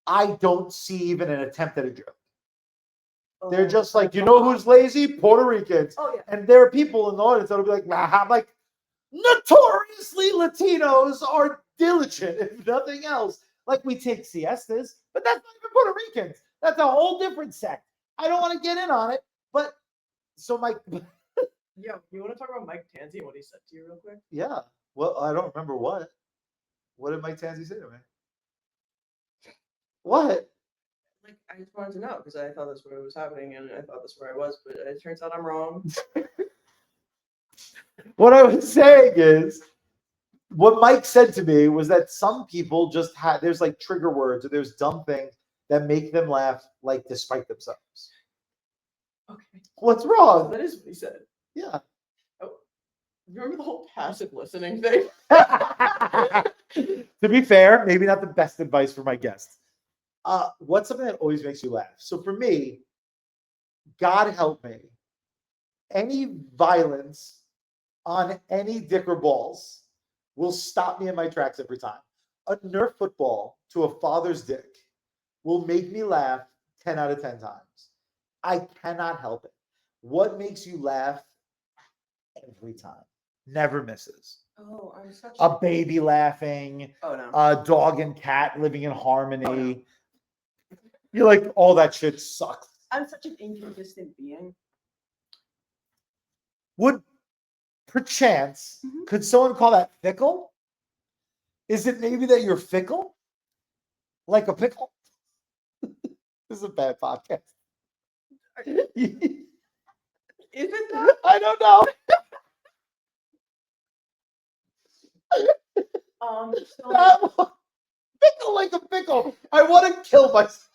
I don't see even an attempt at a joke. They're just like, you know who's lazy? Puerto Ricans. Oh yeah. And there are people in the audience that'll be like, nah. I'm like, notoriously Latinos are diligent, if nothing else. Like we take siestas, but that's not even Puerto Ricans. That's a whole different sect. I don't want to get in on it, but so my Yeah, you want to talk about Mike Tansey and what he said to you real quick? yeah. Well, I don't remember what. What did Mike Tansey say to me? What? Like, I just wanted to know because I thought that's what was happening and I thought that's where I was, but it turns out I'm wrong. What I was saying is, what Mike said to me was that some people just have, there's like trigger words or there's dumb things that make them laugh, like despite themselves. Okay. What's wrong? That is what he said. Yeah. Oh, remember the whole passive listening thing? To be fair, maybe not the best advice for my guests. What's something that always makes you laugh? So for me, God help me, any violence on any dick or balls will stop me in my tracks every time. A Nerf football to a father's dick will make me laugh 10 out of 10 times. I cannot help it. What makes you laugh every time? Never misses. Oh, I'm such A baby laughing, Oh no. a dog and cat living in harmony. You're like, all that shit sucks. I'm such an inconsistent being. Would perchance, could someone call that fickle? Is it maybe that you're fickle? Like a pickle? This is a bad podcast. Is it that? I don't know. So Pickle like a pickle. I want to kill myself.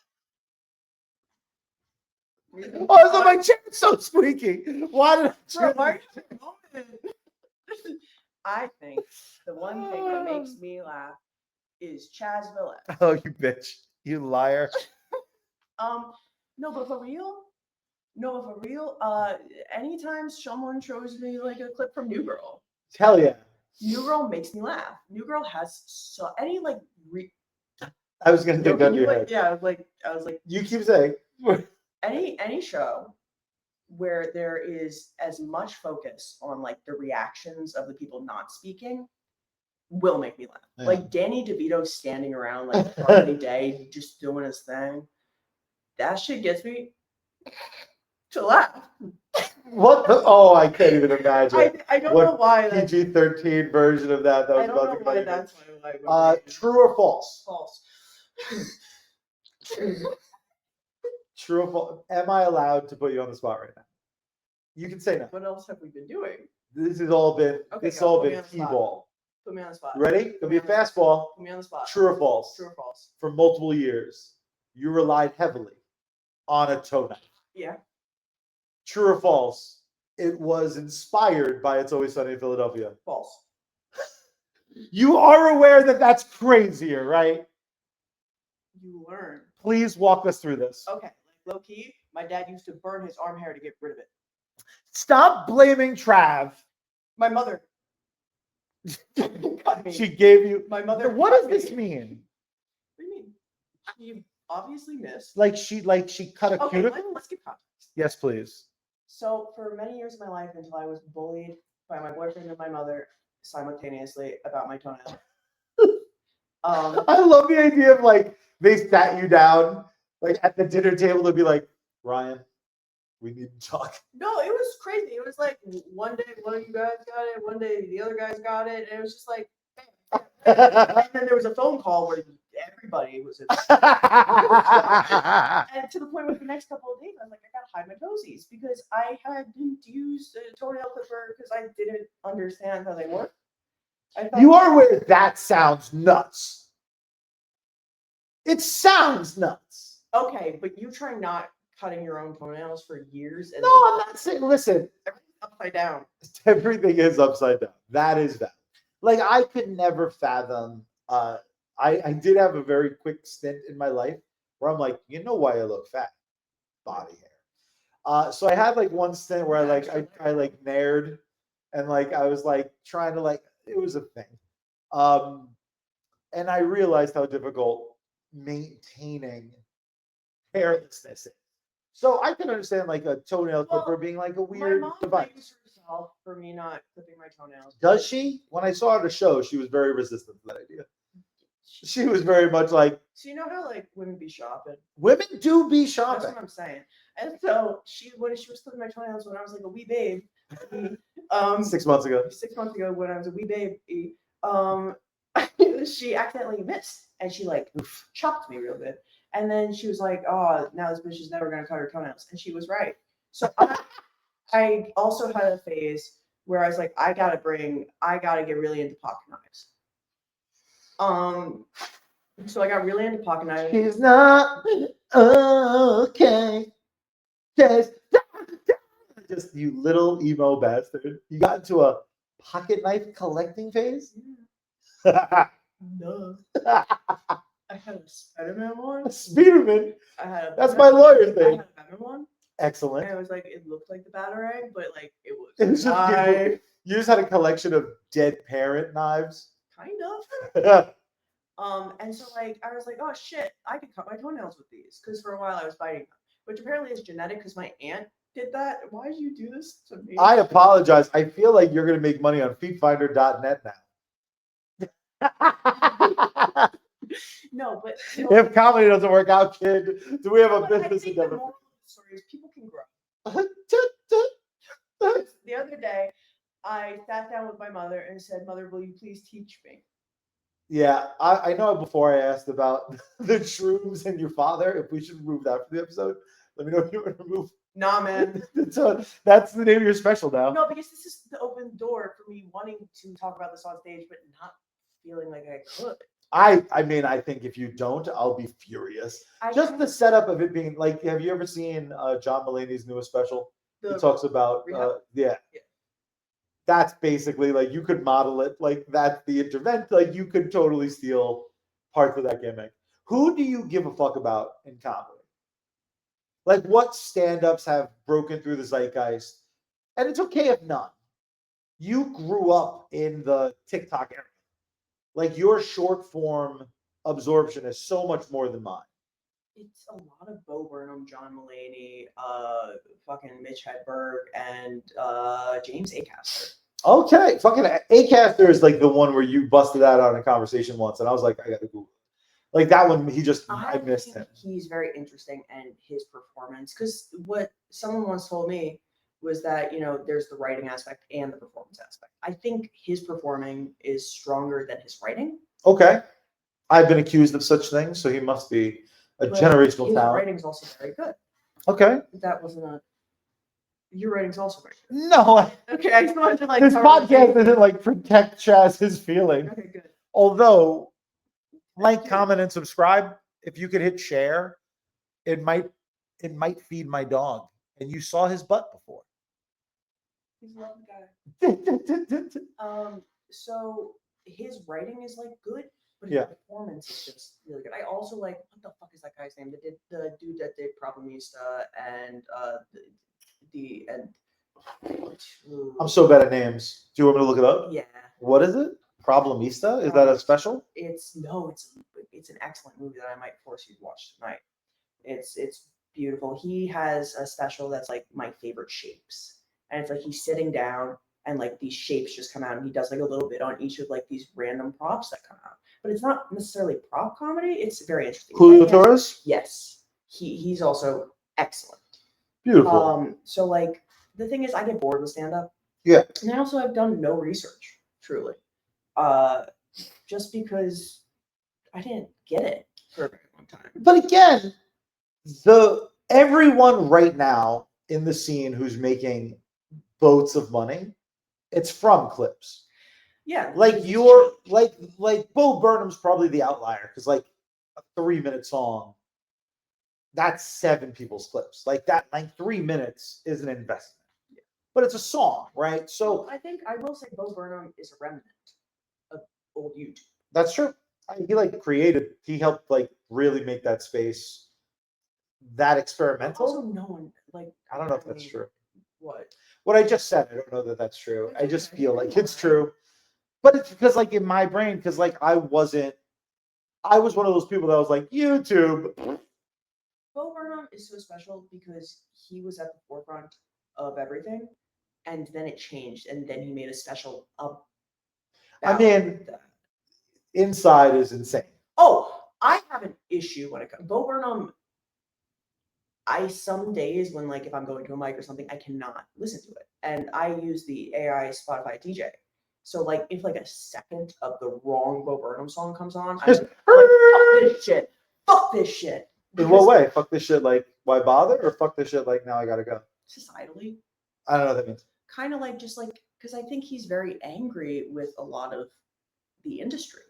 Oh, so my chair's so squeaky. Why did Bro, why are you moving? I think the one thing that makes me laugh is Chaz Velez. Oh, you bitch. You liar. No, but for real, anytime someone shows me like a clip from New Girl, Hell yeah. New Girl makes me laugh. New Girl has any like I was gonna take that to your head. yeah, I was like You keep saying. any show where there is as much focus on like the reactions of the people not speaking will make me laugh. Yeah. Like Danny DeVito standing around like every day just doing his thing. That shit gets me to laugh. What the? Oh, I can't even imagine. I don't know why. PG-13 version of that. That was I don't about know to why come that's my true or false? false. True or false? Am I allowed to put you on the spot right now? You can say no. What else have we been doing? This has all been. Okay, This go, all put me been on the spot. T-ball. Put me on the spot. Ready? It'll be a fastball. Put me on the spot. True or false? True or false? For multiple years, you relied heavily on a toe knife. Yeah. True or false? It was inspired by It's Always Sunny in Philadelphia. False. You are aware that that's crazier, right? You learn. Please walk us through this. Okay, like low key, my dad used to burn his arm hair to get rid of it. Stop blaming Trav. My mother cut me. She gave you. My mother. What cut does this me. mean? What do you mean? You obviously missed. Like she cut a Okay, cuticle? let's get context. Yes, please. So for many years of my life, until I was bullied by my boyfriend and my mother simultaneously about my toenail. I love the idea of like they sat you down like at the dinner table to be like, Ryan, we need to talk. No, it was crazy. It was like one day one of you guys got it, one day the other guys got it, and it was just like, And then there was a phone call where everybody was in. And to the point where the next couple of days, I was like, I gotta hide my toesies because I didn't use the toenail clipper because I didn't understand how they work. You are weird. That sounds nuts. It sounds nuts. Okay, but you try not cutting your own toenails for years. And No, I'm not saying. Listen, everything's upside down. Everything is upside down. That is that. Like I could never fathom. I did have a very quick stint in my life where I'm like, you know why I look fat? Body hair. So I had like one stint where I like nared and like I was like trying to like it was a thing. And I realized how difficult maintaining hairlessness is. So I can understand like a toenail clipper being like a weird my mom device. blames herself for me not clipping my toenails. Does she? When I saw her at a show, she was very resistant to that idea. She was very much like. So you know how like women be shopping? Women do be shopping. That's what I'm saying. And so when she was clipping my toenails when I was like a wee babe, 6 months ago. 6 months ago when I was a wee babe, she accidentally missed and she like chopped me real good. And then she was like, "Oh, now this bitch is never gonna cut her toenails," and she was right. So I also had a phase where I was like, I gotta get really into pocket knives. So I got really into pocket knives. She's not okay. Just you little emo bastard. You got into a pocket knife collecting phase? No. I had a Spider-Man one. Spearman? That's a my lawyer thing. I had a Batman one. Excellent. And it was like it looked like the Batarang, but like it was. It was just beautiful. You just had a collection of dead parent knives. Kind of. And so like I was like, oh shit, I could cut my toenails with these because for a while I was biting them, which apparently is genetic because my aunt did that. Why did you do this to me? I apologize. I feel like you're gonna make money on feetfinder.net now. No, but if comedy doesn't work out, kid, do we have a business endeavor? The moral of the story is people can grow. The other day, I sat down with my mother and said, "Mother, will you please teach me?" Yeah, I know before I asked about the shrooms and your father, if we should remove that from the episode. Let me know if you want to remove. Nah, man. So that's the name of your special now. No, because this is the open door for me wanting to talk about this on stage, but not feeling like I could. I mean, I think if you don't, I'll be furious. Just the setup of it being like, have you ever seen John Mulaney's newest special? He talks about, yeah. That's basically like you could model it like that's the intervention. Like you could totally steal parts of that gimmick. Who do you give a fuck about in comedy? Like what stand-ups have broken through the zeitgeist? And it's okay if none. You grew up in the TikTok era. Like your short form absorption is so much more than mine. It's a lot of Bo Burnham, John Mulaney, fucking Mitch Hedberg, and James Acaster. Okay, fucking Acaster is like the one where you busted out on a conversation once, and I was like, I gotta Google. Like that one, I missed him. He's very interesting, and his performance. Because what someone once told me was that there's the writing aspect and the performance aspect. I think his performing is stronger than his writing. Okay, I've been accused of such things, so he must be a generational talent. His writing's also very good. Okay, that wasn't a. Your writing's also very good. No. Okay, I just wanted to like. This podcast doesn't like protect Chaz's feelings. Okay, good. Although, like, comment, and subscribe. If you could hit share, it might feed my dog. And you saw his butt before. He's a lovely guy. So his writing is like good, but his performance is just really good. I also like what the fuck is that guy's name? The dude that did Problemista and I'm so bad at names. Do you want me to look it up? Yeah. What is it? Problemista? Is that a special? It's an excellent movie that I might force you to watch tonight. It's beautiful. He has a special that's like my favorite shapes. And it's like he's sitting down and like these shapes just come out and he does like a little bit on each of like these random props that come out. But it's not necessarily prop comedy. It's very interesting. Julio Torres? Yes. He's also excellent. Beautiful. So like the thing is I get bored with stand-up. Yeah. And I also have done no research, truly. just because I didn't get it for a very long time. But again, everyone right now in the scene who's making boats of money, it's from clips. Yeah, Like it's you're cheap. like Bo Burnham's probably the outlier because like a 3-minute song, that's 7 people's clips. Like that, like 3 minutes is an investment. Yeah. But it's a song, right? So I think I will say Bo Burnham is a remnant of old YouTube. that's true. He helped like really make that space that experimental. Also, no one like. I don't know if that's true. What I just said, I don't know that that's true. It's I just okay. feel like it's true. But it's because like in my brain, because like I was one of those people that was like, YouTube. Bo Burnham is so special because he was at the forefront of everything, and then it changed, and then he made a special about I mean, that. Inside is insane. Oh, I have an issue when it comes Bo Burnham. Some days when like if I'm going to a mic or something, I cannot listen to it, and I use the AI Spotify DJ. So like if like a second of the wrong Bo Burnham song comes on, I'm like, fuck this shit. Fuck this shit. In what way? Fuck this shit, like why bother? Or fuck this shit, like now I gotta go. Societally. I don't know what that means. Kind of like just like because I think he's very angry with a lot of the industry.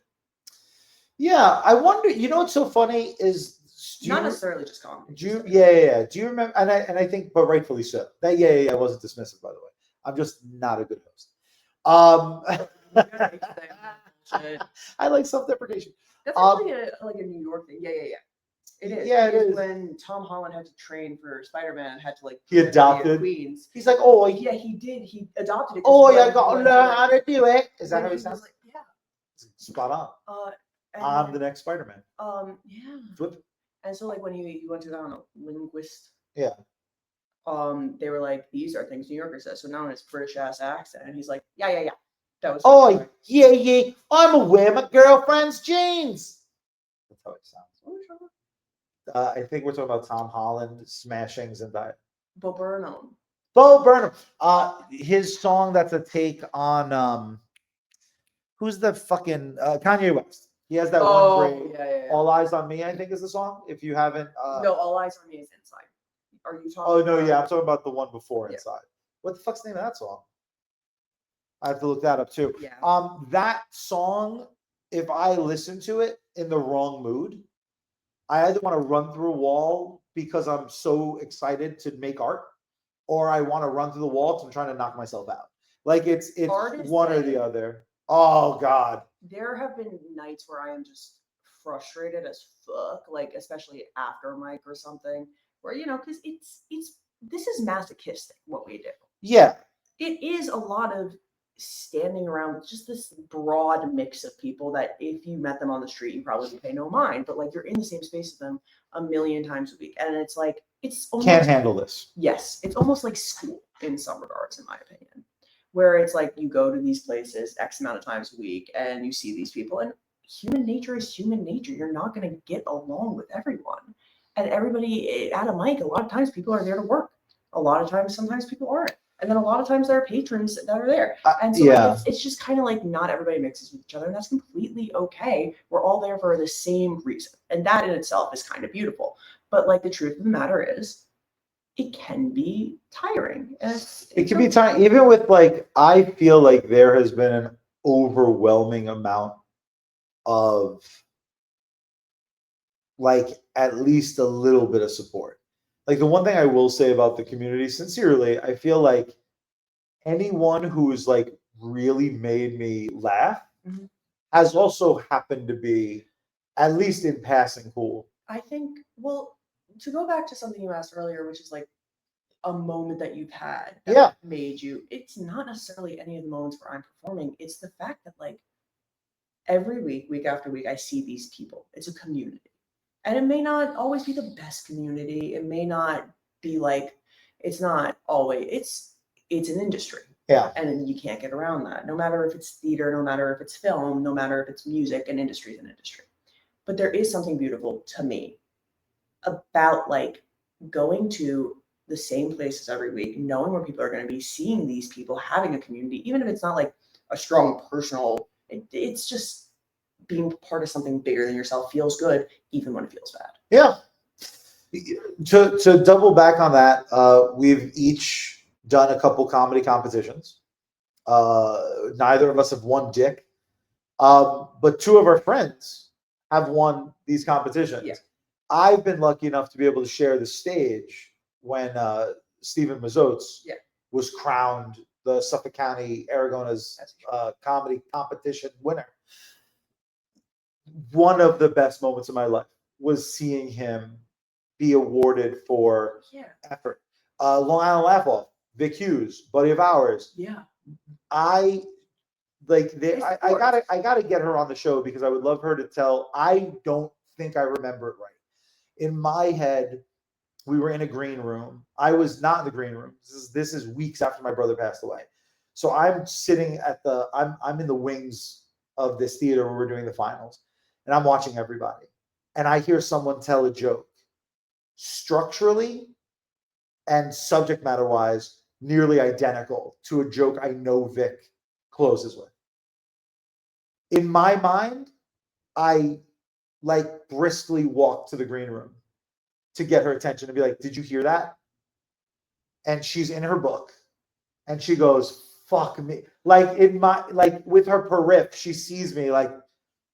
Yeah, I wonder. You know what's so funny is not necessarily just comedy. Yeah. Do you remember? And I think, but rightfully so. That I wasn't dismissive, by the way. I'm just not a good host. I like self-deprecation. That's actually like a New York thing. Yeah. It is. Yeah, it is. When Tom Holland had to train for Spider-Man, had to like he adopted Queens. He's like, oh yeah, he did. He adopted it. Oh, yeah, I got to learn how to do it. Is that how he sounds? Like, yeah. Spot on. I'm the next Spider-Man. Yeah. Flip. And so like when he went to a linguist. Yeah. They were like, these are things New Yorkers say. So now in his British ass accent, and he's like, yeah. That was. Oh yeah. I'm aware my girlfriend's jeans. That's how it sounds. What are we talking about? I think we're talking about Tom Holland smashings and that. Bo Burnham. His song that's a take on who's the fucking Kanye West. He has that one great yeah. All Eyes on Me, I think is the song. If you haven't No, All Eyes on Me is Inside. Are you talking Oh no, yeah, I'm talking about the one before Inside. What the fuck's the name of that song? I have to look that up too. Yeah. That song, if I listen to it in the wrong mood, I either want to run through a wall because I'm so excited to make art, or I want to run through the wall because I'm trying to knock myself out. Like it's one or the other. Oh God. There have been nights where I am just frustrated as fuck, like especially after a mic or something, where because this is masochistic what we do. Yeah. It is a lot of standing around with just this broad mix of people that if you met them on the street, you probably would pay no mind, but like you're in the same space with them a million times a week. And it's like, it's almost, can't handle this. Yes. It's almost like school in some regards, in my opinion, where it's like you go to these places X amount of times a week and you see these people, and human nature is human nature. You're not going to get along with everyone. And everybody at a mic, a lot of times people are there to work. A lot of times, sometimes people aren't. And then a lot of times there are patrons that are there. And so it's just kind of like not everybody mixes with each other. And that's completely okay. We're all there for the same reason. And that in itself is kind of beautiful. But like the truth of the matter is, it can be tiring. It can be tiring. Even with like, I feel like there has been an overwhelming amount of like at least a little bit of support. Like the one thing I will say about the community, sincerely, I feel like anyone who's like really made me laugh has also happened to be, at least in passing, cool. I think, well, to go back to something you asked earlier, which is like a moment that you've had that made you, it's not necessarily any of the moments where I'm performing. It's the fact that like every week after week, I see these people. It's a community. And it may not always be the best community. It may not be like, it's not always, it's an industry. Yeah. And you can't get around that. No matter if it's theater, no matter if it's film, no matter if it's music, an industry is an industry. But there is something beautiful to me about like going to the same places every week, knowing where people are going to be, seeing these people, having a community, even if it's not like a strong personal, it's just being part of something bigger than yourself feels good, even when it feels bad. Yeah. To double back on that, we've each done a couple comedy competitions. Neither of us have won dick, but two of our friends have won these competitions. Yeah. I've been lucky enough to be able to share the stage when Stephen Mazzotes was crowned the Suffolk County Aragona's comedy competition winner. One of the best moments of my life was seeing him be awarded for effort. Long Island Laugh Off, Vic Hughes, buddy of ours. Yeah. I gotta get her on the show because I would love her to tell. I don't think I remember it right. In my head, we were in a green room. I was not in the green room. This is weeks after my brother passed away. So I'm sitting at I'm in the wings of this theater where we're doing the finals, and I'm watching everybody. And I hear someone tell a joke, structurally and subject matter wise, nearly identical to a joke I know Vic closes with. In my mind, I briskly walk to the green room to get her attention and be like, "Did you hear that?" And she's in her book and she goes, "Fuck me." With her perif, she sees me like,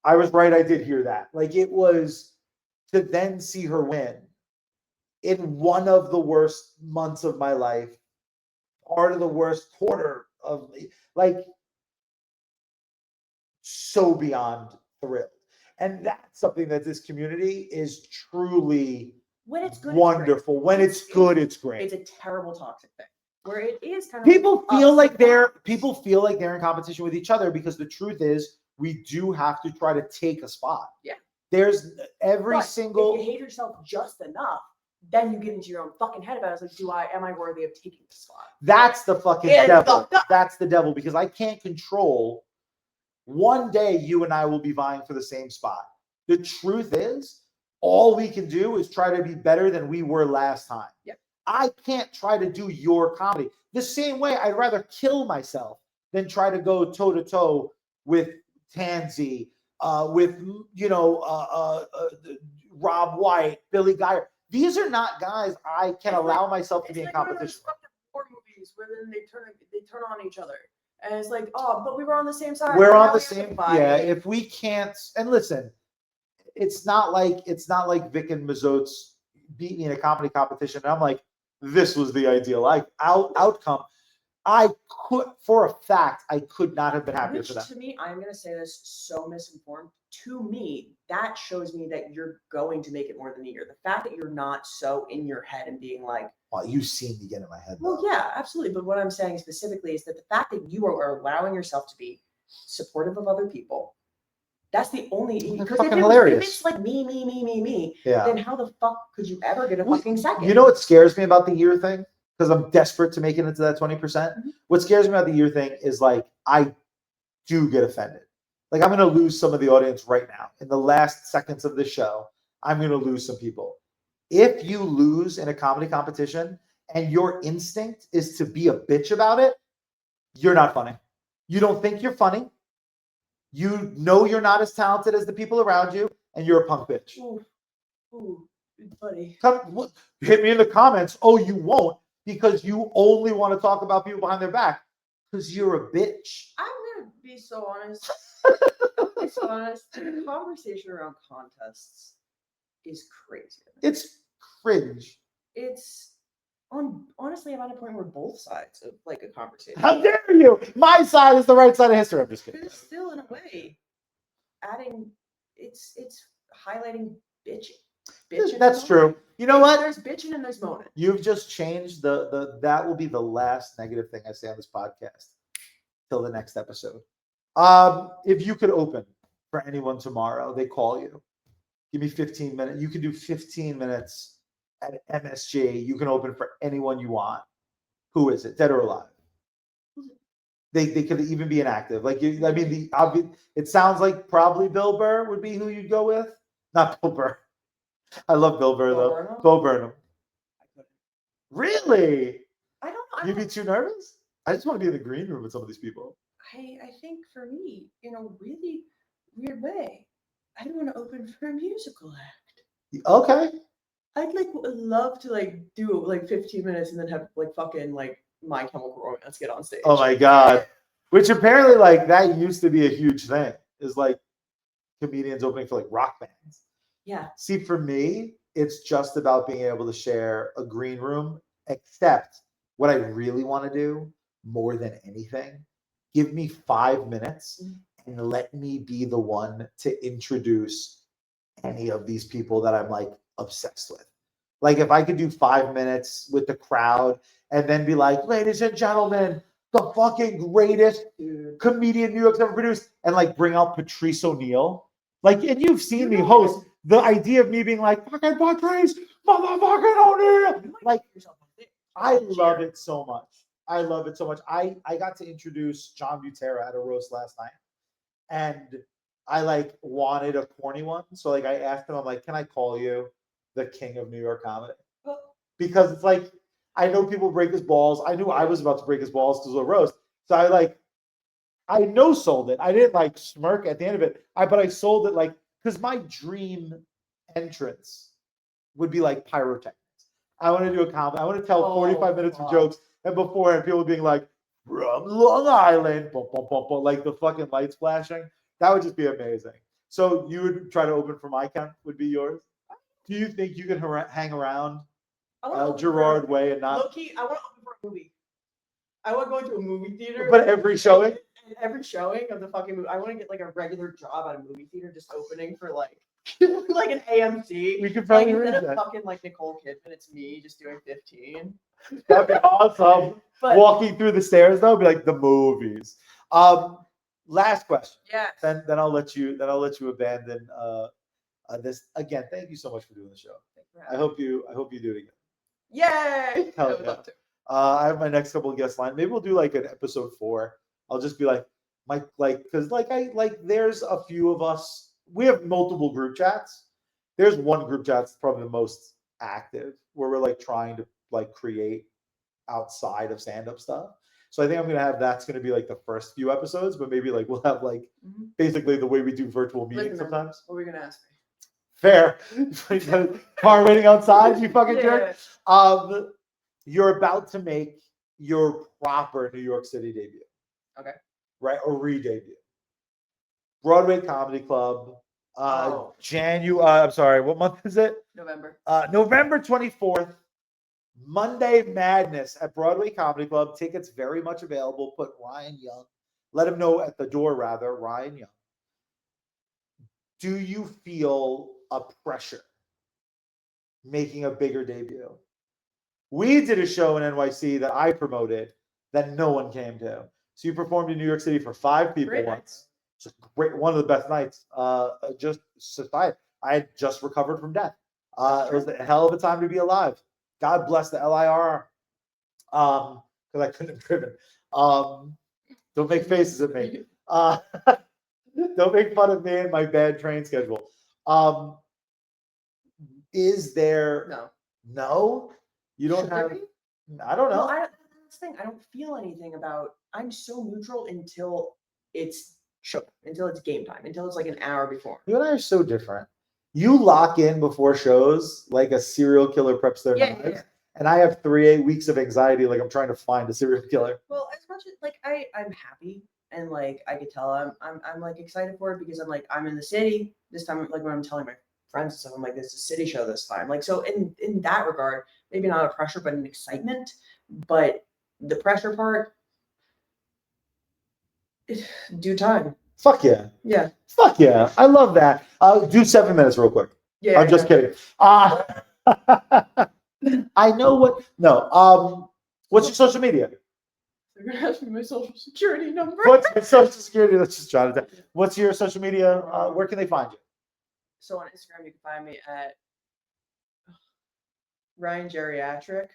I was right, I did hear that. It was to then see her win in one of the worst months of my life, part of the worst quarter of so beyond thrilled. And that's something that this community is truly when it's good, wonderful. It's when it's good, it's great. It's a terrible toxic thing where it is kind of people feel like they're in competition with each other because the truth is we do have to try to take a spot. Yeah. There's if you hate yourself just enough, then you get into your own fucking head about it. It's like, am I worthy of taking the spot? That's the fucking devil. That's the devil because I can't control. One day you and I will be vying for the same spot. The truth is, all we can do is try to be better than we were last time. Yep. I can't try to do your comedy. The same way I'd rather kill myself than try to go toe to toe with Tansy, with Rob White, Billy Geyer. These are not guys I can allow myself to be in competition with. War movies where then they turn on each other, and it's like, oh, but we were on the same side. We're on the same. Yeah, if we can't, and listen, it's not like Vic and Mazzotes beat me in a comedy competition. And I'm like, this was the ideal outcome. I could, for a fact, I could not have been happier for that. To me, I'm going to say this so misinformed. To me, that shows me that you're going to make it more than a year. The fact that you're not so in your head and being like, well, you've seen me get in my head. Well, yeah, absolutely. But what I'm saying specifically is that the fact that you are allowing yourself to be supportive of other people, that's the only, because fucking hilarious. If it's like me, yeah. Then how the fuck could you ever get a fucking second? You know what scares me about the year thing? Because I'm desperate to make it into that 20%. Mm-hmm. What scares me about the year thing is I do get offended. I'm going to lose some of the audience right now. In the last seconds of this show, I'm going to lose some people. If you lose in a comedy competition and your instinct is to be a bitch about it, you're not funny. You don't think you're funny. You know you're not as talented as the people around you, and you're a punk bitch. Ooh, buddy. Hit me in the comments. Oh, you won't, because you only want to talk about people behind their back because you're a bitch. I'm going to be so honest. The conversation around contests is crazy. It's cringe. It's honestly, I'm at a point where both sides of a conversation. How dare you? My side is the right side of history. I'm just kidding. But it's still in a way it's highlighting bitching. That's true. You know what? There's bitching and there's moaning. You've just changed that will be the last negative thing I say on this podcast till the next episode. If you could open for anyone tomorrow, they call you. Give me 15 minutes. You can do 15 minutes at MSG. You can open for anyone you want. Who is it? Dead or alive? They could even be inactive. It sounds like probably Bill Burr would be who you'd go with. Not Bill Burr. I love Bill Burr though. Bo Burnham. Really? I don't know. You'd be too nervous? I just want to be in the green room with some of these people. I think for me, really, weird way, I don't want to open for a musical act. Okay. I'd love to do 15 minutes and then have fucking My Chemical Romance get on stage. Oh my God. Which apparently that used to be a huge thing. Is comedians opening for rock bands. Yeah. See, for me, it's just about being able to share a green room, except what I really want to do more than anything, give me 5 minutes and let me be the one to introduce any of these people that I'm obsessed with. If I could do 5 minutes with the crowd and then be like, ladies and gentlemen, the fucking greatest comedian New York's ever produced, and bring out Patrice O'Neal. And you've seen me host. The idea of me being fucking Patrice, motherfucking O'Neal. I love it so much. I love it so much. I got to introduce John Butera at a roast last night. And I wanted a corny one. So I asked him, I'm like, can I call you the king of New York comedy? Because it's I know people break his balls. I knew I was about to break his balls because of a roast. So I no sold it. I didn't smirk at the end of it. But I sold it because my dream entrance would be pyrotechnics. I want to do a comedy. I want to tell 45 minutes of jokes, and beforehand people being from Long Island, bum, bum, bum, bum, the fucking lights flashing. That would just be amazing. So you would try to open for my camp would be yours. Do you think you can hang around Gerard Way and not? Low-key, I want to open for a movie. I want to go into a movie theater. But every showing? Every showing of the fucking movie. I want to get a regular job at a movie theater, just opening for an AMC. We could probably instead that. of fucking Nicole Kidman, it's me just doing 15. That'd be awesome. But, walking through the stairs though, be the movies. Last question. Yeah. Then I'll let you abandon this again. Thank you so much for doing the show. I hope you do it again. Yay! I would love to. I have my next couple of guest line. Maybe we'll do an episode 4. I'll just be because there's a few of us. We have multiple group chats. There's one group chat that's probably the most active where we're trying to create outside of stand-up stuff. So I think I'm gonna have that's gonna be the first few episodes, but maybe we'll have basically the way we do virtual meetings sometimes. What were you gonna ask me? Fair. Car waiting outside, you fucking jerk. You're about to make your proper New York City debut. Okay. Right? Or re-debut. Broadway Comedy Club. I'm sorry, what month is it? November. November 24th. Monday Madness at Broadway Comedy Club. Tickets very much available. Put Ryan Young. Let him know at the door, rather, Ryan Young. Do you feel a pressure making a bigger debut? We did a show in NYC that I promoted that no one came to. So you performed in New York City for 5 people once. It's a great, one of the best nights. Just society. I had just recovered from death. It was a hell of a time to be alive. God bless the LIRR. Because I couldn't have driven. Don't make faces at me. Don't make fun of me and my bad train schedule. Is there no? You don't have. I don't know. That's the thing. I don't feel anything about. I'm so neutral until it's game time, until it's an hour before. You and I are so different. You lock in before shows like a serial killer preps their knives. Yeah. And I have 3 weeks of anxiety, I'm trying to find a serial killer. Well, as much as I'm happy and I could tell I'm excited for it because I'm in the city this time. When I'm telling my friends and stuff, I'm this is a city show this time. So in that regard, maybe not a pressure, but an excitement. But the pressure part, due time. Fuck yeah. Yeah. Fuck yeah. I love that. Do 7 minutes real quick. Yeah. I'm just kidding. I know what. No. What's your social media? You're gonna ask me my social security number. What's your social security? Let's just jot it down. What's your social media? Where can they find you? So on Instagram, you can find me at Ryan Geriatric.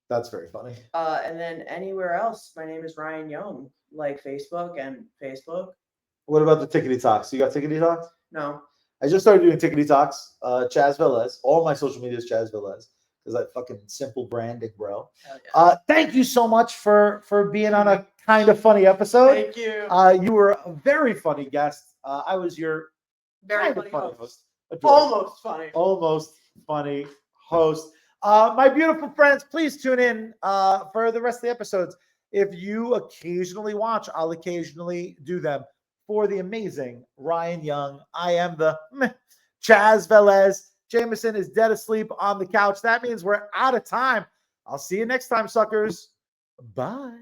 That's very funny. And then anywhere else, my name is Ryan Young, Facebook and Facebook. What about the Tickety Talks? You got Tickety Talks? No. I just started doing Tickety Talks. Chaz Velez. All my social media is Chaz Velez. Because that fucking simple branding, bro. Yeah. Thank you so much for being on a kind of funny episode. Thank you. You were a very funny guest. I was your Very kind of funny host. host. Adorable. Almost funny. Almost funny host. My beautiful friends, please tune in for the rest of the episodes. If you occasionally watch, I'll occasionally do them for the amazing Ryan Young. I am the Chaz Velez. Jameson is dead asleep on the couch. That means we're out of time. I'll see you next time, suckers. Bye.